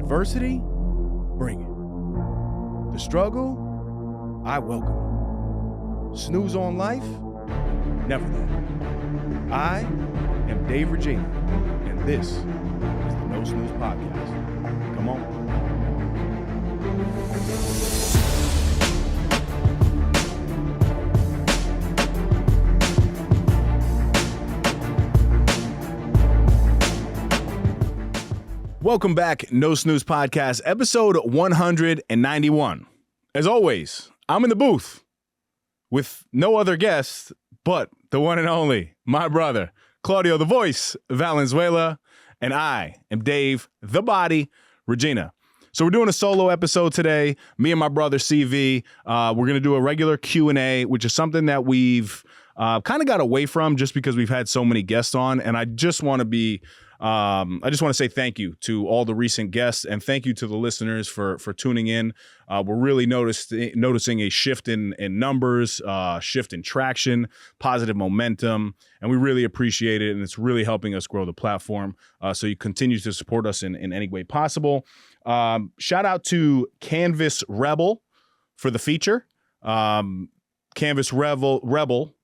Adversity, bring it. The struggle, I welcome it. Snooze on life, never that. I am Dave Regina, and this is the No Snooze Podcast. Come on. Welcome back, No Snooze Podcast, episode 191. As always, I'm in the booth with no other guest but the one and only, my brother, Claudio the Voice Valenzuela, and I am Dave the Body Regina. So we're doing a solo episode today, me and my brother CV. We're going to do a regular Q&A, which is something that we've kind of got away from just because we've had so many guests on, and I just want to say thank you to all the recent guests and thank you to the listeners for tuning in. We're really noticing a shift in numbers, shift in traction, positive momentum, and we really appreciate it. And it's really helping us grow the platform. So you continue to support us in any way possible. Shout out to Canvas Rebel for the feature. Canvas Rebel,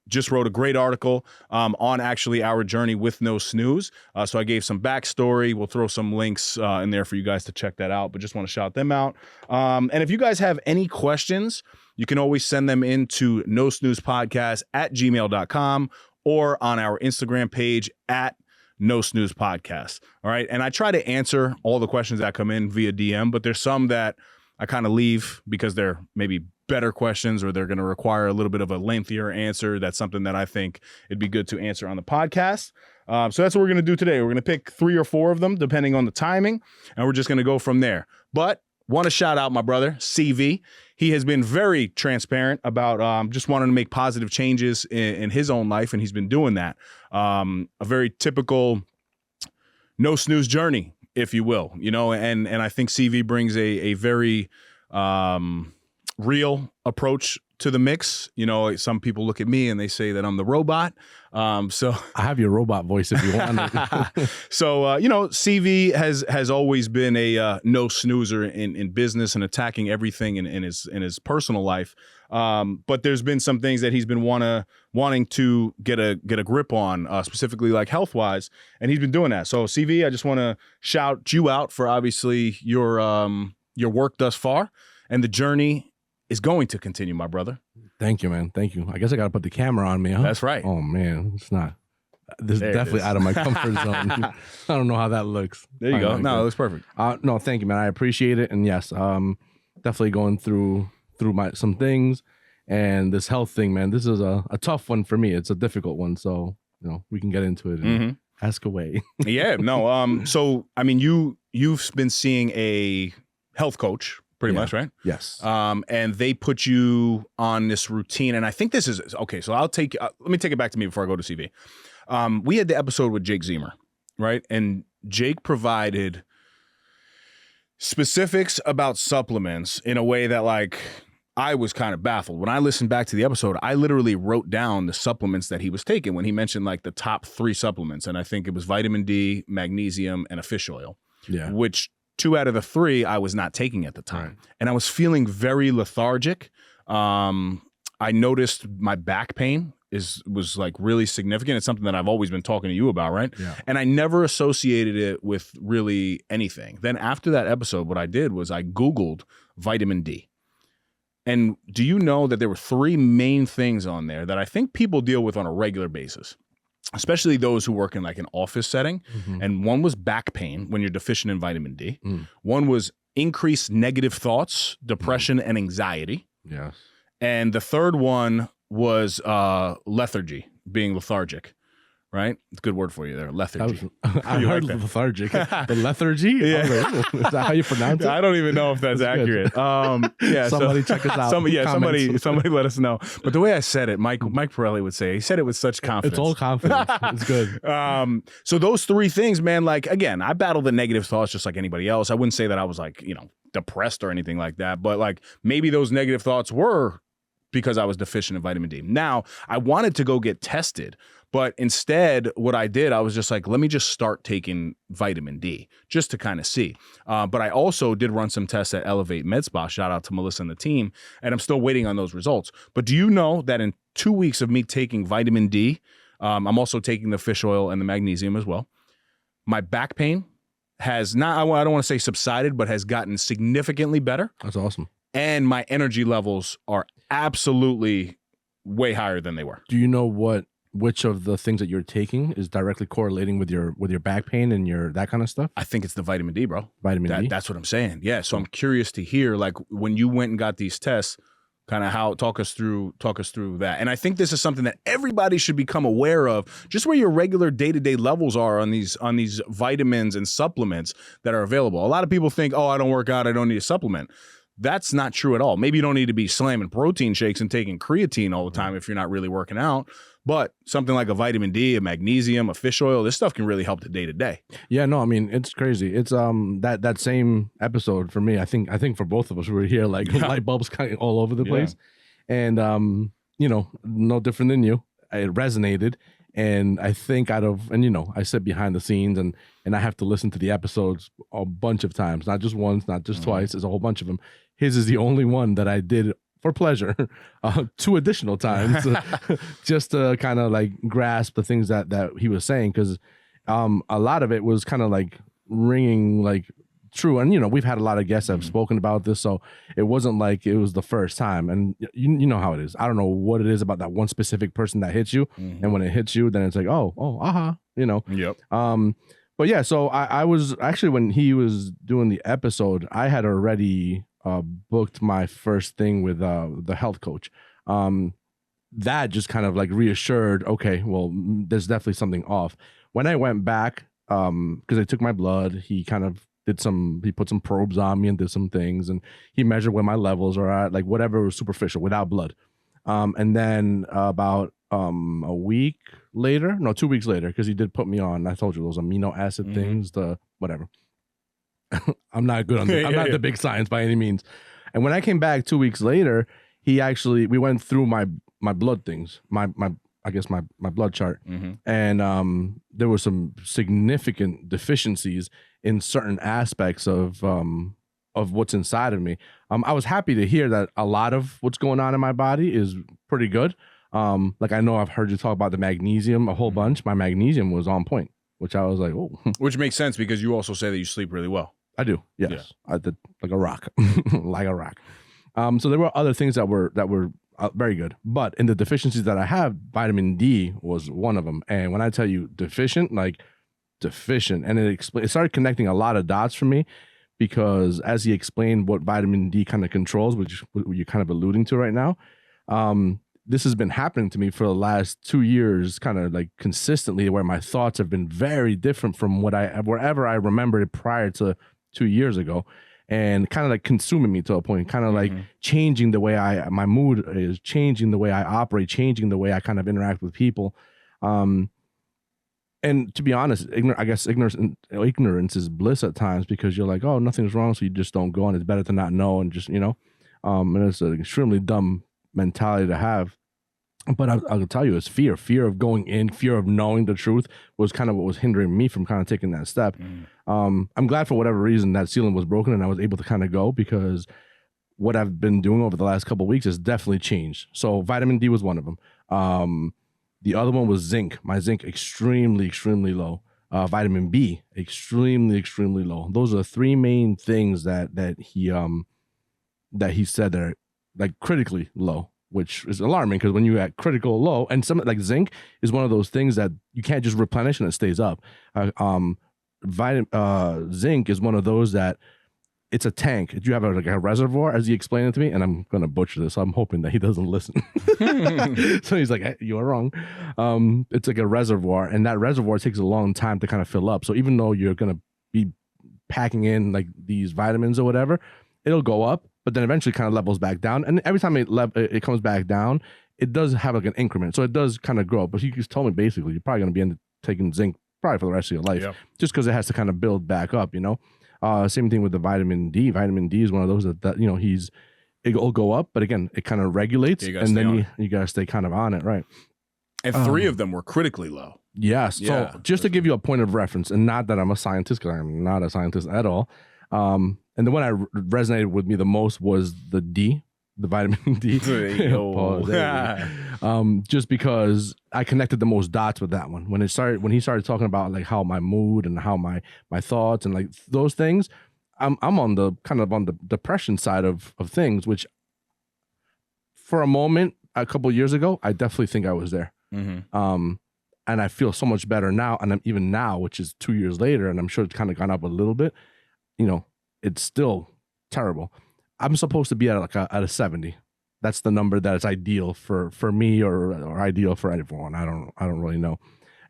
just wrote a great article on actually our journey with No Snooze. So I gave some backstory. We'll throw some links in there for you guys to check that out, but just want to shout them out. And if you guys have any questions, you can always send them into nosnoozepodcast@gmail.com or on our Instagram page @NoSnoozePodcast. All right. And I try to answer all the questions that come in via DM, but there's some that I kind of leave because they're maybe better questions or they're going to require a little bit of a lengthier answer. That's something that I think it'd be good to answer on the podcast. So that's what we're going to do today. We're going to pick 3 or 4 of them depending on the timing, and we're just going to go from there. But want to shout out my brother, CV. He has been very transparent about just wanting to make positive changes in his own life, and he's been doing that. A very typical no snooze journey, if you will, and I think CV brings a very real approach to the mix. Some people look at me and they say that I'm the robot. So I have your robot voice if you want it. So, CV has always been a no snoozer in business and attacking everything in his personal life. But there's been some things that he's been wanting to get a grip on, specifically like health wise, and he's been doing that. So CV, I just want to shout you out for obviously your work thus far, and the journey is going to continue, my brother. Thank you, man. Thank you. I guess I got to put the camera on me, huh? That's right. Oh, man. This is definitely out of my comfort zone. I don't know how that looks. There you go. No, it looks perfect. No, thank you, man. I appreciate it. And yes, definitely going through some things. And this health thing, man, this is a tough one for me. It's a difficult one. So, we can get into it and ask away. Yeah, no. So, I mean, you've been seeing a health coach pretty much, right? Yes. And they put you on this routine. And I think this is, okay, so let me take it back to me before I go to CV. We had the episode with Jake Zemer, right? And Jake provided specifics about supplements in a way that I was kind of baffled. When I listened back to the episode, I literally wrote down the supplements that he was taking when he mentioned the top 3 supplements. And I think it was vitamin D, magnesium, and a fish oil, which 2 out of the 3 I was not taking at the time. Right. And I was feeling very lethargic. I noticed my back pain was really significant. It's something that I've always been talking to you about, right? Yeah. And I never associated it with really anything. Then after that episode, what I did was I Googled vitamin D. And do you know that there were 3 main things on there that I think people deal with on a regular basis, especially those who work in an office setting. Mm-hmm. And one was back pain when you're deficient in vitamin D. One was increased negative thoughts, depression, and anxiety. Yes. And the third one was lethargy, being lethargic. Right? It's a good word for you there, lethargy. I heard lethargic. The lethargy? Yeah. Is that how you pronounce it? I don't even know if that's accurate. Yeah. Somebody check us out. Somebody let us know. But the way I said it, Mike Pirelli would say, he said it with such confidence. It's all confidence. It's good. So those 3 things, man, again, I battle the negative thoughts just like anybody else. I wouldn't say that I was depressed or anything like that, but maybe those negative thoughts were because I was deficient in vitamin D. Now, I wanted to go get tested, but instead what I did, I was just like, let me just start taking vitamin D just to kind of see. But I also did run some tests at Elevate Med Spa. Shout out to Melissa and the team. And I'm still waiting on those results. But do you know that in 2 weeks of me taking vitamin D, I'm also taking the fish oil and the magnesium as well, my back pain has not, I don't want to say subsided, but has gotten significantly better. That's awesome. And my energy levels are absolutely way higher than they were. Do you know which of the things that you're taking is directly correlating with your back pain and your that kind of stuff? I think it's the vitamin D, bro. Vitamin D? That's what I'm saying. Yeah. So I'm curious to hear, like, when you went and got these tests, kind of how talk us through that. And I think this is something that everybody should become aware of, just where your regular day-to-day levels are on these vitamins and supplements that are available. A lot of people think, oh, I don't work out, I don't need a supplement. That's not true at all. Maybe you don't need to be slamming protein shakes and taking creatine all the time if you're not really working out. But something like a vitamin D, a magnesium, a fish oil, this stuff can really help the day to day. Yeah, no, I mean, it's crazy. It's that same episode for me. I think for both of us, we were here like light bulbs kind of all over the place. And no different than you. It resonated. And I think I sit behind the scenes and I have to listen to the episodes a bunch of times, not just once, not just twice. There's a whole bunch of them. His is the only one that I did for pleasure, 2 additional times, just to kind of like grasp the things that he was saying. Cause a lot of it was kind of like ringing like true. And, we've had a lot of guests that have spoken about this. So it wasn't like it was the first time. And you know how it is. I don't know what it is about that one specific person that hits you. And when it hits you, then it's like, aha, Yep. But yeah, so I was actually, when he was doing the episode, I had already booked my first thing with the health coach. That just kind of like reassured, okay, well, there's definitely something off. When I went back, because I took my blood, he put some probes on me and did some things, and he measured where my levels are at, like whatever was superficial without blood. And then about a week later, no, 2 weeks later, because he did put me on, I told you those amino acid things, the whatever. I'm not good on that. I'm not the big science by any means. And when I came back 2 weeks later, we went through my blood things, my blood chart. And there were some significant deficiencies in certain aspects of what's inside of me. I was happy to hear that a lot of what's going on in my body is pretty good. Like I know I've heard you talk about the magnesium a whole bunch. My magnesium was on point, which I was like, oh. Which makes sense because you also say that you sleep really well. I do. Yes. Yeah. I did like a rock, like a rock. So there were other things that were very good, but in the deficiencies that I have, vitamin D was one of them. And when I tell you deficient, and it started connecting a lot of dots for me, because as he explained what vitamin D kind of controls, which you're kind of alluding to right now, this has been happening to me for the last 2 years, kind of like consistently, where my thoughts have been very different from wherever I remembered it prior to 2 years ago, and kind of like consuming me to a point, kind of like changing the way my mood is, changing the way I operate, changing the way I kind of interact with people. And to be honest, I guess ignorance is bliss at times, because you're like, oh, nothing's wrong, so you just don't go, and it's better to not know, and just, and it's an extremely dumb mentality to have. But I'll tell you, it's fear of going in, fear of knowing the truth was kind of what was hindering me from kind of taking that step. I'm glad for whatever reason that ceiling was broken and I was able to kind of go, because what I've been doing over the last couple of weeks has definitely changed. So vitamin D was one of them. The other one was zinc. My zinc extremely, extremely low. Vitamin B extremely, extremely low. Those are the 3 main things that he said are like critically low, which is alarming, because when you're at critical low, and something like zinc is one of those things that you can't just replenish and it stays up. Zinc is one of those that it's a tank. You have a reservoir, as he explained it to me, and I'm going to butcher this. So I'm hoping that he doesn't listen. So he's like, hey, you are wrong. It's like a reservoir, and that reservoir takes a long time to kind of fill up. So even though you're going to be packing in like these vitamins or whatever, it'll go up, but then eventually kind of levels back down. And every time it comes back down, it does have like an increment. So it does kind of grow. But he just told me basically you're probably going to be taking zinc probably for the rest of your life, just because it has to kind of build back up, Same thing with the vitamin D. Vitamin D is one of those that he's it'll go up, but again, it kind of regulates, You gotta and stay on then you got to stay kind of on it, right? And 3 of them were critically low. Yes. Yeah. So just to give you a point of reference, and not that I'm a scientist, because I'm not a scientist at all. And the one that resonated with me the most was the D, the vitamin D. Yo. Just because I connected the most dots with that one. When he started talking about like how my mood and how my thoughts and like those things, I'm on the kind of on the depression side of things, which for a moment, a couple of years ago, I definitely think I was there. Mm-hmm. And I feel so much better now. And even now, which is 2 years later, and I'm sure it's kind of gone up a little bit, you know, it's still terrible. I'm supposed to be at a 70. That's the number that is ideal for me or ideal for everyone. I don't really know.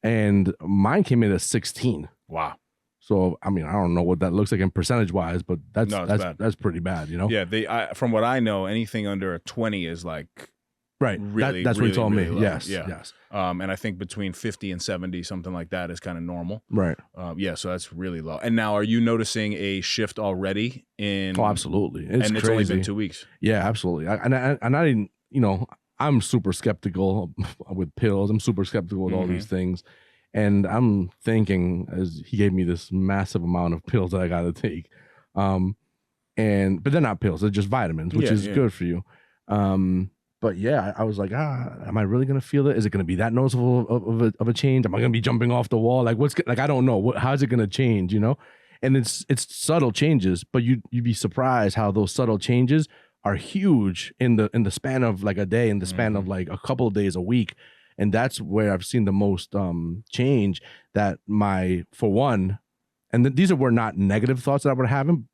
And mine came in at 16. Wow. So I mean, I don't know what that looks like in percentage wise, but that's pretty bad, you know? Yeah, from what I know, anything under a 20 is like right. Really, that's really, what he told really me. low. Yes. Yeah. Yes. And I think between 50 and 70, something like that, is kind of normal. Right. Yeah, so that's really low. And now, are you noticing a shift already in? Oh, absolutely. It's only been 2 weeks. Yeah, absolutely. And I didn't, you know, I'm super skeptical with pills. I'm super skeptical with all these things. And I'm thinking, as he gave me this massive amount of pills that I got to take. But they're not pills, they're just vitamins, which is good for you. But yeah, I was like, am I really going to feel it? Is it going to be that noticeable of a change? Am I going to be jumping off the wall? Like, I don't know. How's it going to change, you know? And it's subtle changes, but you'd be surprised how those subtle changes are huge in the span of like a day, in the span of like a couple of days, a week. And that's where I've seen the most change. That for one, and these were not negative thoughts that I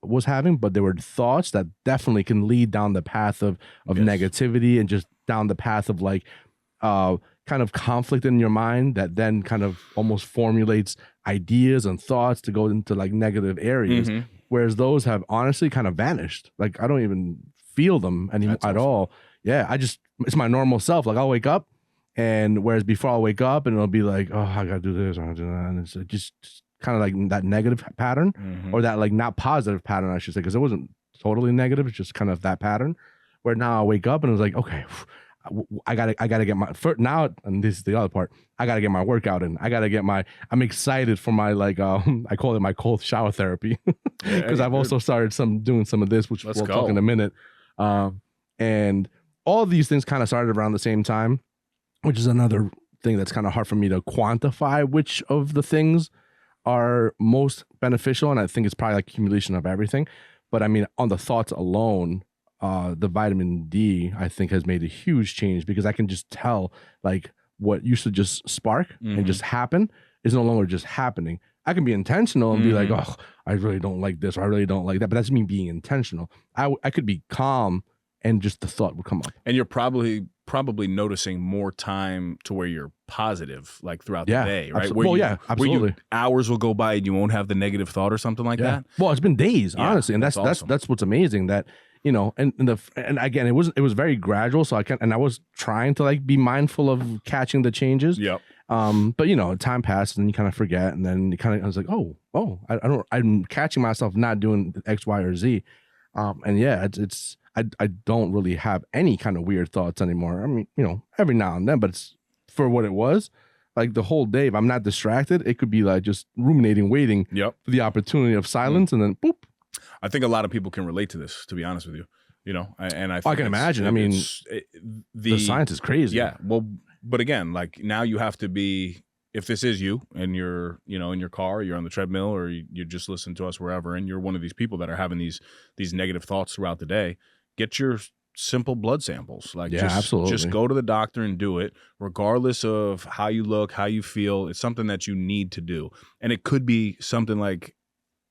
was having, but they were thoughts that definitely can lead down the path of negativity and just down the path of like kind of conflict in your mind that then kind of almost formulates ideas and thoughts to go into like negative areas. Whereas those have honestly kind of vanished. Like I don't even feel them anymore at all. Yeah, it's my normal self. Like I'll wake up, and whereas before I'll wake up and it'll be like, oh, I gotta do this, I gotta do that, and it's just kind of like that negative pattern or that like not positive pattern, I should say, because it wasn't totally negative. It's just kind of that pattern where now I wake up and it's like, okay, I gotta get my now, and this is the other part. I gotta get my workout in. I'm excited for my like I call it my cold shower therapy because I've also started doing some of this, which we'll talk in a minute. And all of these things kind of started around the same time, which is another thing that's kind of hard for me to quantify which of the things are most beneficial. And I think it's probably like accumulation of everything. But I mean, on the thoughts alone, the vitamin D, I think, has made a huge change because I can just tell like what used to just spark and just happen is no longer just happening. I can be intentional and be like, oh, I really don't like this or I really don't like that. But that's me being intentional. I could be calm and just the thought would come up. And you're probably noticing more time to where you're positive, like throughout the day, right? Absolutely. Where hours will go by and you won't have the negative thought or something like that. Well, it's been days, honestly, and that's awesome. that's what's amazing. That you know, and again, it was very gradual. So I was trying to like be mindful of catching the changes. Yep. But you know, time passes and you kind of forget, and then I was like, I'm catching myself not doing X, Y, or Z. And yeah, I don't really have any kind of weird thoughts anymore. I mean, you know, every now and then, but it's for what it was. Like the whole day, if I'm not distracted, it could be like just ruminating, waiting for the opportunity of silence, and then boop. I think a lot of people can relate to this, to be honest with you. You know, and I can imagine. I mean, the science is crazy. Yeah. Well, but again, like now you have to be, if this is you and you're, you know, in your car, you're on the treadmill, or you just listen to us wherever, and you're one of these people that are having these negative thoughts throughout the day, get your simple blood samples. Like, absolutely. Just go to the doctor and do it, regardless of how you look, how you feel. It's something that you need to do. And it could be something like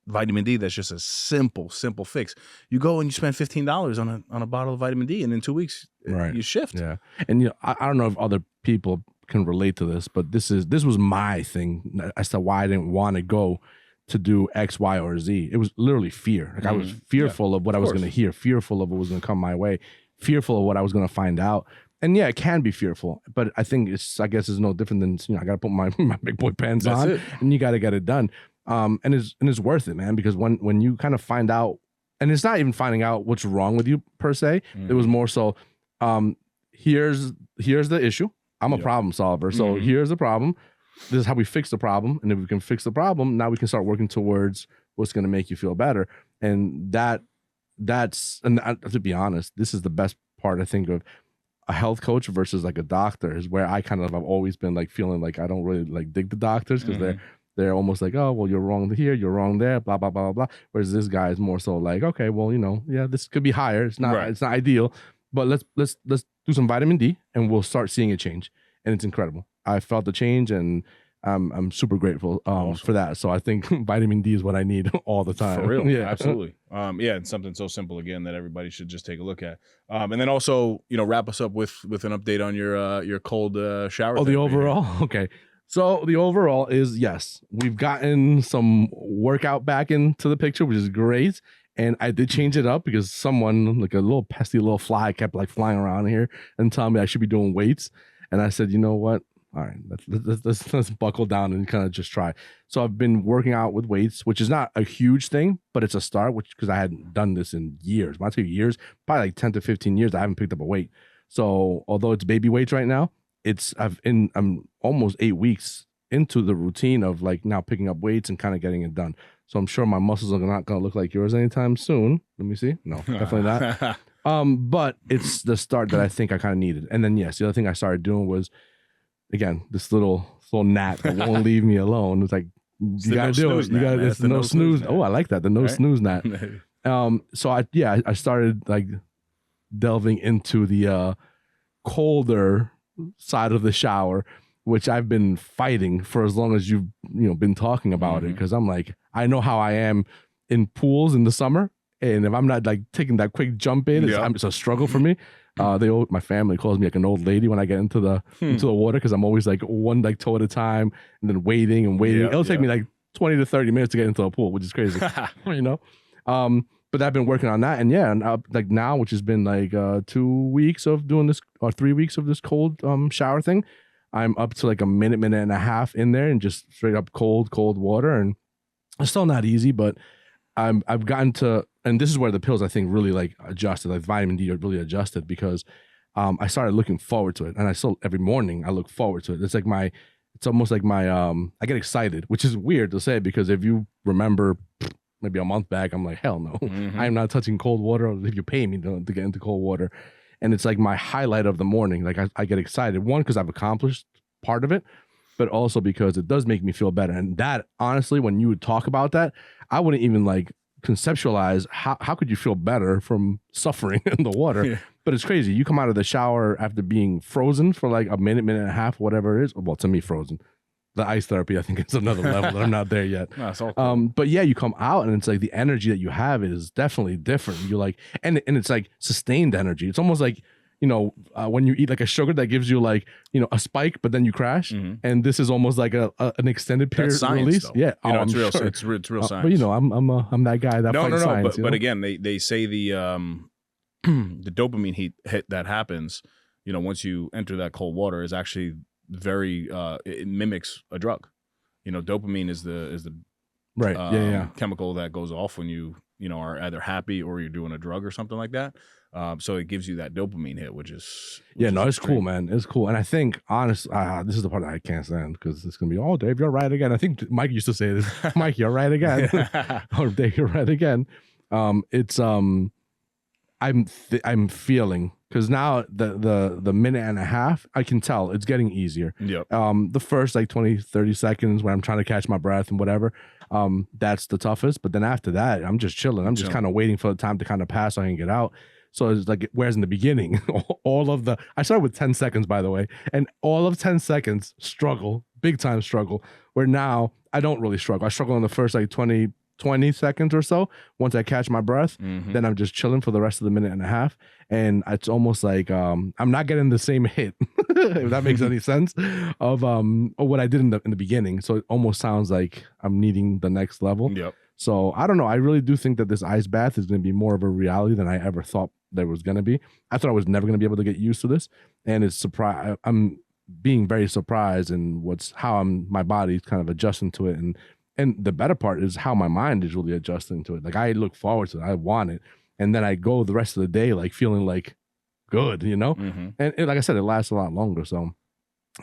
vitamin D that's just a simple fix. You go and you spend $15 on a bottle of vitamin D, and in 2 weeks, you shift. Yeah. And you know, I don't know if other people can relate to this, but this was my thing as to why I didn't want to go to do X, Y, or Z. It was literally fear. Like I was fearful of what I was going to hear, fearful of what was going to come my way, fearful of what I was going to find out. And yeah, it can be fearful, but I think I guess it's no different than, you know, I got to put my big boy pants on and you got to get it done. And it's worth it, man, because when you kind of find out and it's not even finding out what's wrong with you per se. It was more so, here's the issue. I'm a problem solver. So here's the problem. This is how we fix the problem. And if we can fix the problem, now we can start working towards what's going to make you feel better. And to be honest, this is the best part, I think, of a health coach versus like a doctor, is where I've always been like feeling like I don't really like dig the doctors, because they're almost like, oh, well, you're wrong here, you're wrong there, blah, blah, blah, blah, blah. Whereas this guy is more so like, okay, well, this could be higher. It's not ideal, but let's do some vitamin D and we'll start seeing a change. And it's incredible. I felt the change, and I'm super grateful for that. So I think vitamin D is what I need all the time. For real. Yeah, absolutely. And something so simple, again, that everybody should just take a look at. And then also, wrap us up with an update on your cold shower. Oh, the overall? Okay. So the overall is, yes, we've gotten some workout back into the picture, which is great. And I did change it up because someone, like a little pesky little fly, kept like flying around here and telling me I should be doing weights. And I said, you know what? All right, let's buckle down and kind of just try. So I've been working out with weights, which is not a huge thing, but it's a start, because I hadn't done this in years. When I say years, probably like 10 to 15 years, I haven't picked up a weight. So although it's baby weights right now, I'm almost 8 weeks into the routine of like now picking up weights and kind of getting it done. So I'm sure my muscles are not going to look like yours anytime soon. Let me see. No, definitely not. But it's the start that I think I kind of needed. And then, yes, the other thing I started doing was, again, this little gnat that won't leave me alone. It's like, you got to do it. It's the no snooze. Oh, I like that. The no snooze gnat. So I started like delving into the colder side of the shower, which I've been fighting for as long as you've been talking about it, because I'm like, I know how I am in pools in the summer, and if I'm not like taking that quick jump in, it's a struggle for me. My family calls me like an old lady when I get into the water, because I'm always like one like toe at a time and then waiting. It'll take me like 20 to 30 minutes to get into a pool, which is crazy. But I've been working on that, and like now, which has been like 2 weeks of doing this, or 3 weeks of this cold shower thing, I'm up to like a minute and a half in there, and just straight up cold water. And it's still not easy, but I've gotten to, and this is where the pills I think really like adjusted, like vitamin D really adjusted, because I started looking forward to it, and I still every morning I look forward to it. It's almost like my I get excited, which is weird to say, because if you remember maybe a month back, I'm like, hell no, I am not touching cold water, or if you pay me to get into cold water. And it's like my highlight of the morning. Like I get excited, one, because I've accomplished part of it, but also because it does make me feel better. And that, honestly, when you would talk about that, I wouldn't even like conceptualize how could you feel better from suffering in the water. Yeah. But it's crazy. You come out of the shower after being frozen for like a minute and a half, whatever it is. Well, to me, frozen. The ice therapy, I think it's another level that I'm not there yet. No, it's all cool. But yeah, you come out and it's like the energy that you have is definitely different. You're like, and it's like sustained energy. It's almost like, when you eat like a sugar that gives you like, a spike, but then you crash. And this is almost like an extended period release. Though. Yeah, it's real. Sure. It's real science. But I'm that guy that fights science. But again, they say the the dopamine hit that happens, once you enter that cold water is actually very it mimics a drug. Dopamine is the right chemical that goes off when you are either happy or you're doing a drug or something like that. So it gives you that dopamine hit, which is it's cool, man. It's cool. And I think honestly, this is the part that I can't stand, because it's gonna be, oh, Dave, you're right again. I think Mike used to say this. Mike, you're right again. Or Dave, you're right again. It's I'm feeling, because now the minute and a half, I can tell it's getting easier. Yep. The first like 20, 30 seconds when I'm trying to catch my breath and whatever, that's the toughest. But then after that, I'm just chilling. I'm just kind of waiting for the time to kind of pass so I can get out. So it's like, whereas in the beginning, I started with 10 seconds, by the way, and all of 10 seconds big time struggle, where now I don't really struggle. I struggle in the first like 20 seconds or so. Once I catch my breath, then I'm just chilling for the rest of the minute and a half. And it's almost like I'm not getting the same hit, if that makes any sense, of what I did in the beginning. So it almost sounds like I'm needing the next level. Yep. So I don't know. I really do think that this ice bath is going to be more of a reality than I ever thought there was going to be. I thought I was never going to be able to get used to this, and I'm being very surprised in how my body's kind of adjusting to it, and And the better part is how my mind is really adjusting to it. Like I look forward to it. I want it. And then I go the rest of the day like feeling like good, you know? Mm-hmm. And like I said, it lasts a lot longer. So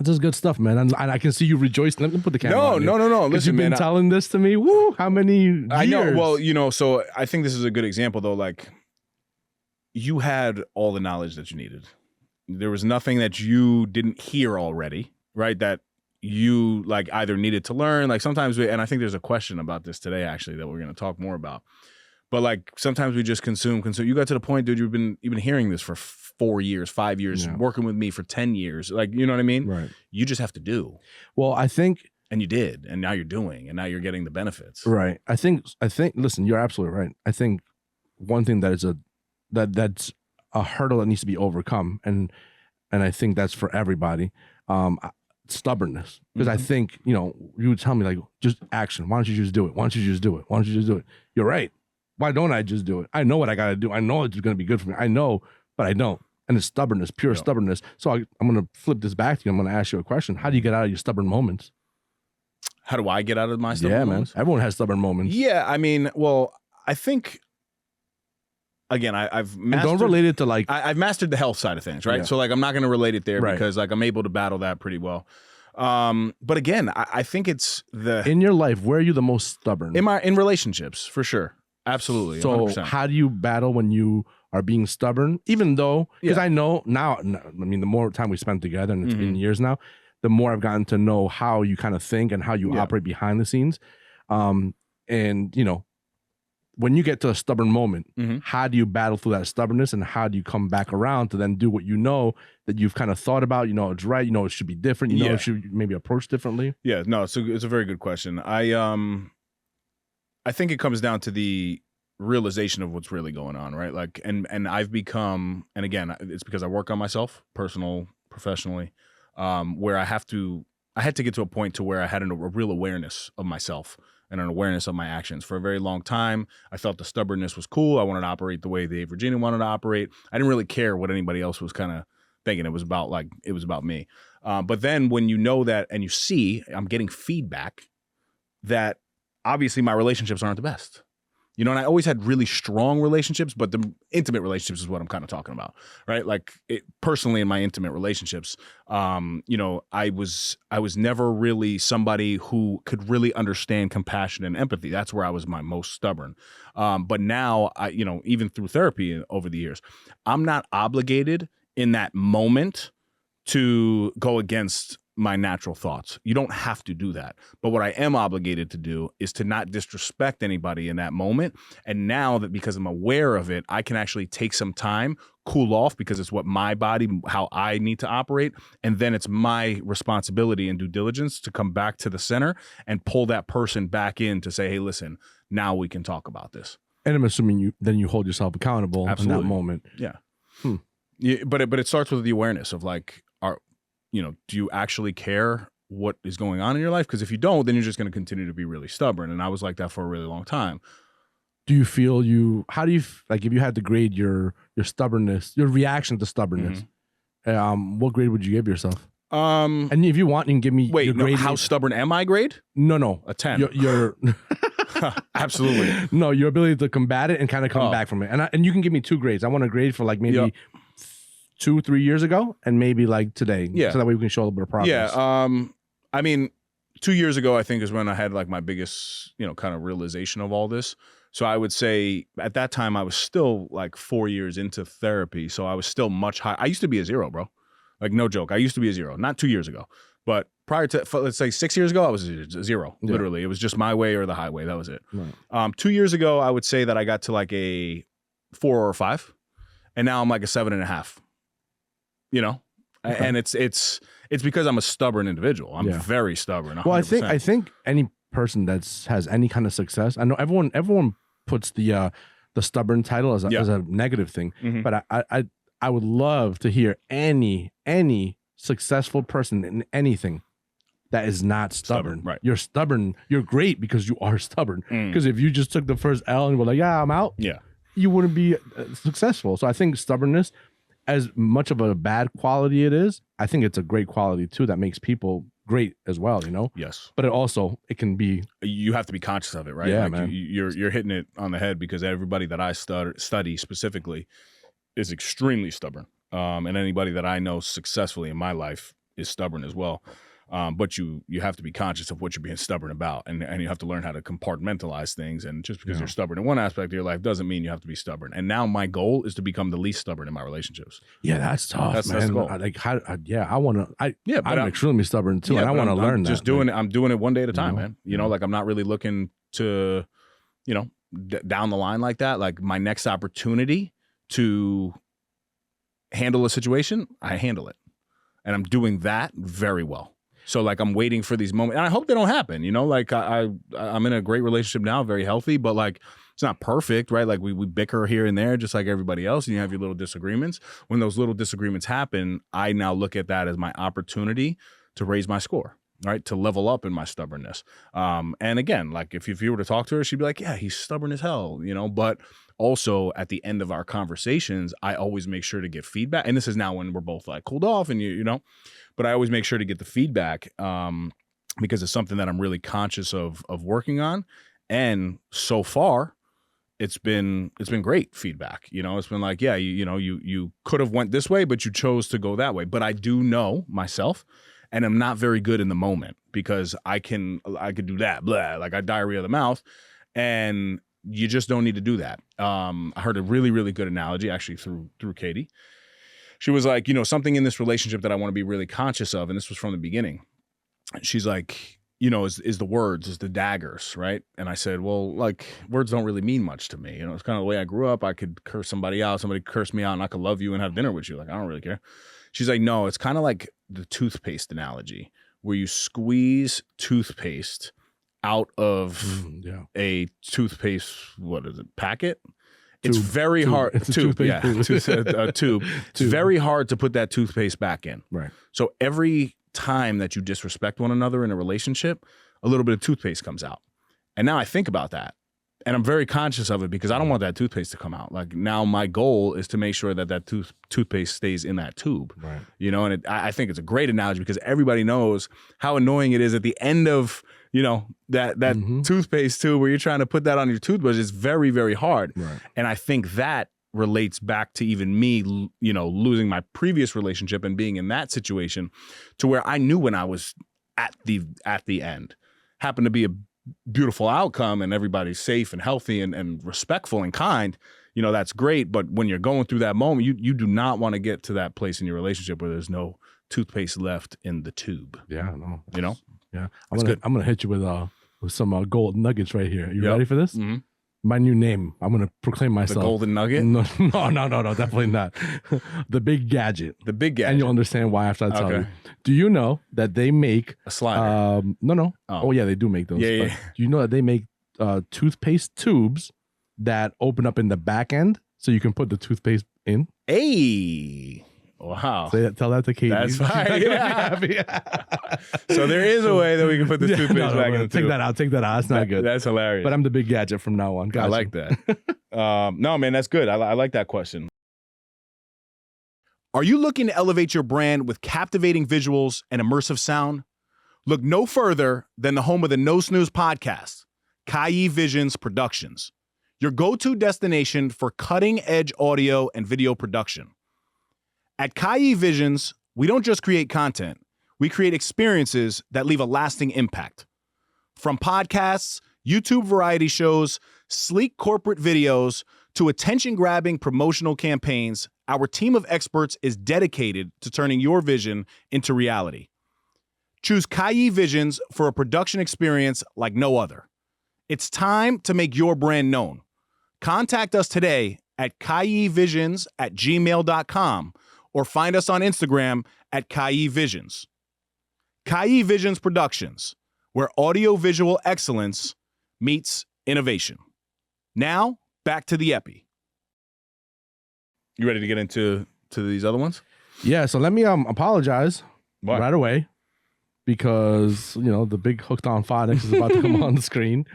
it's just good stuff, man. And I can see you rejoicing. Let me put the camera on you. No. Listen, you've been man, telling this to me. Woo, how many years? I know. Well, so I think this is a good example, though. Like, you had all the knowledge that you needed. There was nothing that you didn't hear already, right? That you like either needed to learn. Like sometimes and I think there's a question about this today, actually, that we're going to talk more about. But like sometimes we just consume. You got to the point, dude, you've been hearing this for 4 years, 5 years, working with me for 10 years. Like, you know what I mean? Right. You just have to do. Well, I think. And you did. And now you're doing. And now you're getting the benefits. Right. I think, listen, you're absolutely right. I think one thing that is that's a hurdle that needs to be overcome. And I think that's for everybody. Stubbornness. Because I think, you would tell me like, just action. Why don't you just do it? Why don't you just do it? Why don't you just do it? You're right. Why don't I just do it? I know what I got to do. I know it's going to be good for me. I know, but I don't. And it's stubbornness, pure stubbornness. So I'm going to flip this back to you. I'm going to ask you a question. How do you get out of your stubborn moments? How do I get out of my stubborn moments? Man. Everyone has stubborn moments. Yeah, I mean, well, I think, again, I've mastered... And don't relate it to like... I've mastered the health side of things, right? Yeah. So like, I'm not going to relate it there because like, I'm able to battle that pretty well. But again, I think it's the... In your life, where are you the most stubborn? In relationships, for sure. Absolutely. So 100%. How do you battle when you are being stubborn? Even though, because I know now, I mean, the more time we spend together, and it's been years now, the more I've gotten to know how you kind of think and how you operate behind the scenes. And, when you get to a stubborn moment, how do you battle through that stubbornness, and how do you come back around to then do what you know that you've kind of thought about? You know, it's right. You know, it should be different. You know, it should maybe approach differently. Yeah, no, it's a very good question. I think it comes down to the realization of what's really going on, right? Like, and I've become, and again, it's because I work on myself, professionally, where I had to get to a point to where I had a real awareness of myself and an awareness of my actions. For a very long time, I felt the stubbornness was cool. I wanted to operate the way Dave Virginia wanted to operate. I didn't really care what anybody else was kind of thinking. It was about me. But then when you know that and you see I'm getting feedback that obviously my relationships aren't the best. And I always had really strong relationships, but the intimate relationships is what I'm kind of talking about, right? Like personally in my intimate relationships, I was never really somebody who could really understand compassion and empathy. That's where I was my most stubborn. But now even through therapy over the years, I'm not obligated in that moment to go against my natural thoughts. You don't have to do that. But what I am obligated to do is to not disrespect anybody in that moment. And now that because I'm aware of it, I can actually take some time, cool off, because it's what my body, how I need to operate. And then it's my responsibility and due diligence to come back to the center and pull that person back in to say, hey, listen, now we can talk about this. And I'm assuming you hold yourself accountable in that moment. Yeah. Yeah, but it starts with the awareness of like, do you actually care what is going on in your life? Because if you don't, then you're just going to continue to be really stubborn. And I was like that for a really long time. Do you feel how do you, like if you had to grade your stubbornness, your reaction to stubbornness, what grade would you give yourself? And if you want, you can give me your grade. How stubborn am I grade? No. A 10. Your Absolutely. No, your ability to combat it and kind of come back from it. And you can give me 2 grades. I want a grade for like maybe 2-3 years ago and maybe like today. Yeah. So that way we can show a little bit of progress. Yeah. I mean, 2 years ago, I think is when I had like my biggest, kind of realization of all this. So I would say at that time, I was still like 4 years into therapy. So I was still much higher. I used to be a 0, bro. Like no joke. I used to be a 0, not 2 years ago, but prior to, let's say 6 years ago, I was a 0, literally. It was just my way or the highway. That was it. Right. 2 years ago, I would say that I got to like a 4 or 5 and now I'm like a 7.5. Okay. And it's because I'm a stubborn individual. I'm very stubborn. 100%. Well, I think any person has any kind of success. I know everyone puts the stubborn title as a negative thing, but I would love to hear any successful person in anything that is not stubborn. Right. You're stubborn. You're great because you are stubborn. Because if you just took the first L and were like, yeah, I'm out. Yeah. You wouldn't be successful. So I think stubbornness, as much of a bad quality it is, I think it's a great quality too that makes people great as well, Yes. but it can be, You have to be conscious of it, right? Yeah, Like man. You're hitting it on the head, because everybody that I study specifically is extremely stubborn. And anybody that I know successfully in my life is stubborn as well. But you have to be conscious of what you're being stubborn about, and you have to learn how to compartmentalize things. And just because you're stubborn in one aspect of your life doesn't mean you have to be stubborn. And now my goal is to become the least stubborn in my relationships. yeah, that's tough, That's man. the goal. I want to. But I'm extremely stubborn too, and I but want to learn I'm that. just doing it. I'm doing it one day at a time, know? man. Like I'm not really looking to, down the line like that. Like my next opportunity to handle a situation, I handle it, and I'm doing that very well. So like I'm waiting for these moments, and I hope they don't happen. Like I'm in a great relationship now, very healthy, but like it's not perfect, right? Like we bicker here and there, just like everybody else, and you have your little disagreements. When those little disagreements happen, I now look at that as my opportunity to raise my score, right? To level up in my stubbornness. And again, like if you were to talk to her, she'd be like, yeah, he's stubborn as hell, but also at the end of our conversations, I always make sure to get feedback. And this is now when we're both like cooled off and but I always make sure to get the feedback because it's something that I'm really conscious of working on. And so far, it's been great feedback. It's been like, yeah, you could have went this way, but you chose to go that way. But I do know myself, and I'm not very good in the moment, because I could do that, blah, like I diarrhea of the mouth, and you just don't need to do that. I heard a really, really good analogy actually through Katie. She was like, something in this relationship that I want to be really conscious of, and this was from the beginning. She's like, is the words, is the daggers, right? And I said, well, like words don't really mean much to me. It's kind of the way I grew up. I could curse somebody out, somebody curse me out, and I could love you and have dinner with you. Like, I don't really care. She's like, no, it's kind of like the toothpaste analogy, where you squeeze toothpaste out of a toothpaste, what is it, packet? It's very hard. It's a tube, toothpaste yeah. tube. A tube. It's very hard to put that toothpaste back in. Right. So every time that you disrespect one another in a relationship, a little bit of toothpaste comes out. And now I think about that, and I'm very conscious of it, because I don't want that toothpaste to come out. Like now my goal is to make sure that toothpaste stays in that tube. Right. And I think it's a great analogy, because everybody knows how annoying it is at the end of that toothpaste tube, where you're trying to put that on your toothbrush. Is very, very hard. Right. And I think that relates back to even me, losing my previous relationship and being in that situation, to where I knew when I was at the end, happened to be a beautiful outcome and everybody's safe and healthy and respectful and kind, that's great. But when you're going through that moment, you do not want to get to that place in your relationship where there's no toothpaste left in the tube. Yeah, no. Yeah. I'm gonna hit you with some gold nuggets right here. You ready for this? Mm-hmm. My new name. I'm gonna proclaim myself. The golden nugget? No, definitely not. The big gadget. The big gadget. And you'll understand why after I tell you. Do you know that they make a slider? No. Oh yeah, they do make those. Yeah. Do you know that they make toothpaste tubes that open up in the back end so you can put the toothpaste in? Hey. Wow. Tell that to Katie. That's fine. Yeah. So there is a way that we can put this toothpaste back in the tube. Take that out. That's not good. That's hilarious. But I'm the big gadget from now on. I like that. No, man, that's good. I like that question. Are you looking to elevate your brand with captivating visuals and immersive sound? Look no further than the home of the No Snooze podcast, Kayi Visions Productions, your go-to destination for cutting-edge audio and video production. At Kayi Visions, we don't just create content, we create experiences that leave a lasting impact. From podcasts, YouTube variety shows, sleek corporate videos, to attention-grabbing promotional campaigns, our team of experts is dedicated to turning your vision into reality. Choose Kayi Visions for a production experience like no other. It's time to make your brand known. Contact us today at kayivisions@gmail.com or find us on Instagram at Kayi Visions. Kayi Visions Productions, where audio-visual excellence meets innovation. Now, back to the Epi. You ready to get into these other ones? Yeah, so let me apologize right away, because the big Hooked on Phonics is about to come on the screen.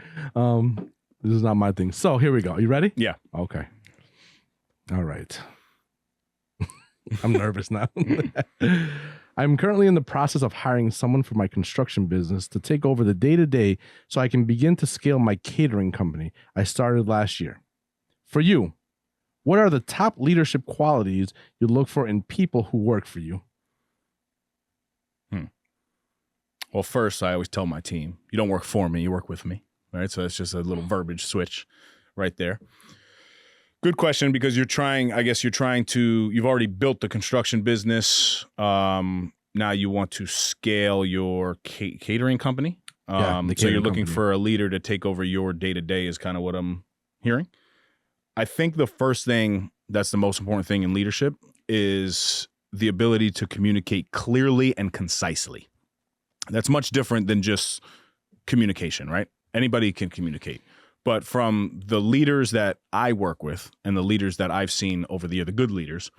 This is not my thing. So here we go. You ready? Yeah. Okay. All right. I'm nervous now. I'm currently in the process of hiring someone for my construction business to take over the day-to-day so I can begin to scale my catering company I started last year. For you, what are the top leadership qualities you look for in people who work for you? Well, first, I always tell my team, you don't work for me, you work with me. Right? So it's just a little verbiage switch right there. Good question, because you've already built the construction business. Now you want to scale your catering company. So you're looking for a leader to take over your day-to-day is kind of what I'm hearing. I think the first thing that's the most important thing in leadership is the ability to communicate clearly and concisely. That's much different than just communication, right? Anybody can communicate. But from the leaders that I work with and the leaders that I've seen over the year, the good leaders,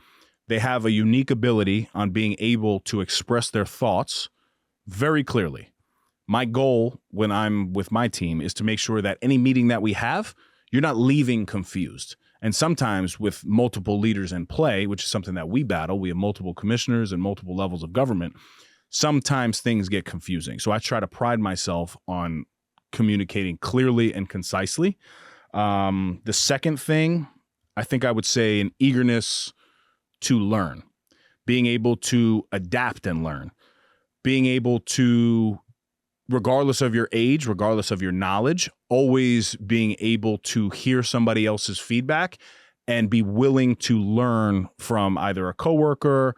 they have a unique ability on being able to express their thoughts very clearly. My goal when I'm with my team is to make sure that any meeting that we have, you're not leaving confused. And sometimes with multiple leaders in play, which is something that we battle, we have multiple commissioners and multiple levels of government. Sometimes things get confusing. So I try to pride myself on communicating clearly and concisely. The second thing, I think I would say an eagerness to learn, being able to adapt and learn, being able to, regardless of your age, regardless of your knowledge, always being able to hear somebody else's feedback and be willing to learn from either a coworker,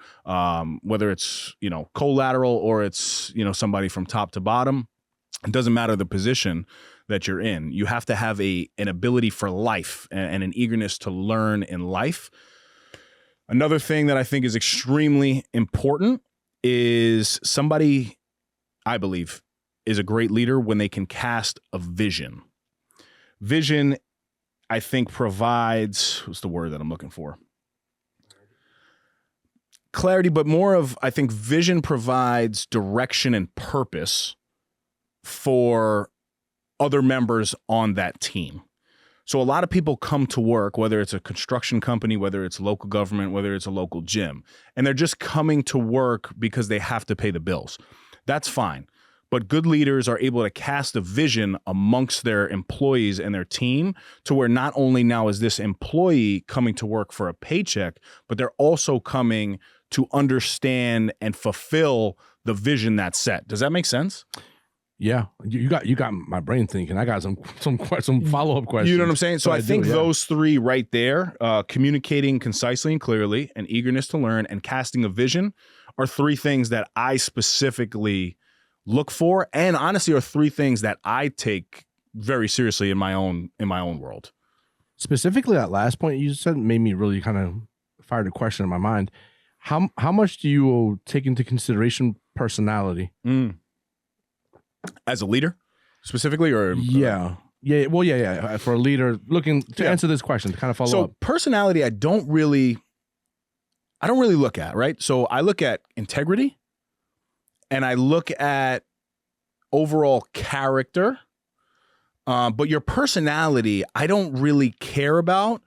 whether it's, collateral or it's, somebody from top to bottom. It doesn't matter the position that you're in. You have to have an ability for life and an eagerness to learn in life. Another thing that I think is extremely important is somebody, I believe, is a great leader when they can cast a vision. Vision, I think, provides, what's the word that I'm looking for? Clarity, but more of, I think vision provides direction and purpose for other members on that team. So a lot of people come to work, whether it's a construction company, whether it's local government, whether it's a local gym, and they're just coming to work because they have to pay the bills. That's fine. But good leaders are able to cast a vision amongst their employees and their team to where not only now is this employee coming to work for a paycheck, but they're also coming to understand and fulfill the vision that's set. Does that make sense? Yeah, you got my brain thinking. I got some follow-up questions. You know what I'm saying? So I think those three right there, communicating concisely and clearly, and eagerness to learn, and casting a vision, are three things that I specifically look for, and honestly are three things that I take very seriously in my own world. Specifically, that last point you said made me really kind of fired a question in my mind. How much do you take into consideration personality? As a leader, specifically, or yeah. For a leader looking to answer this question, to kind of follow up. So personality, I don't really look at, right? So I look at integrity, and I look at overall character, but your personality, I don't really care about.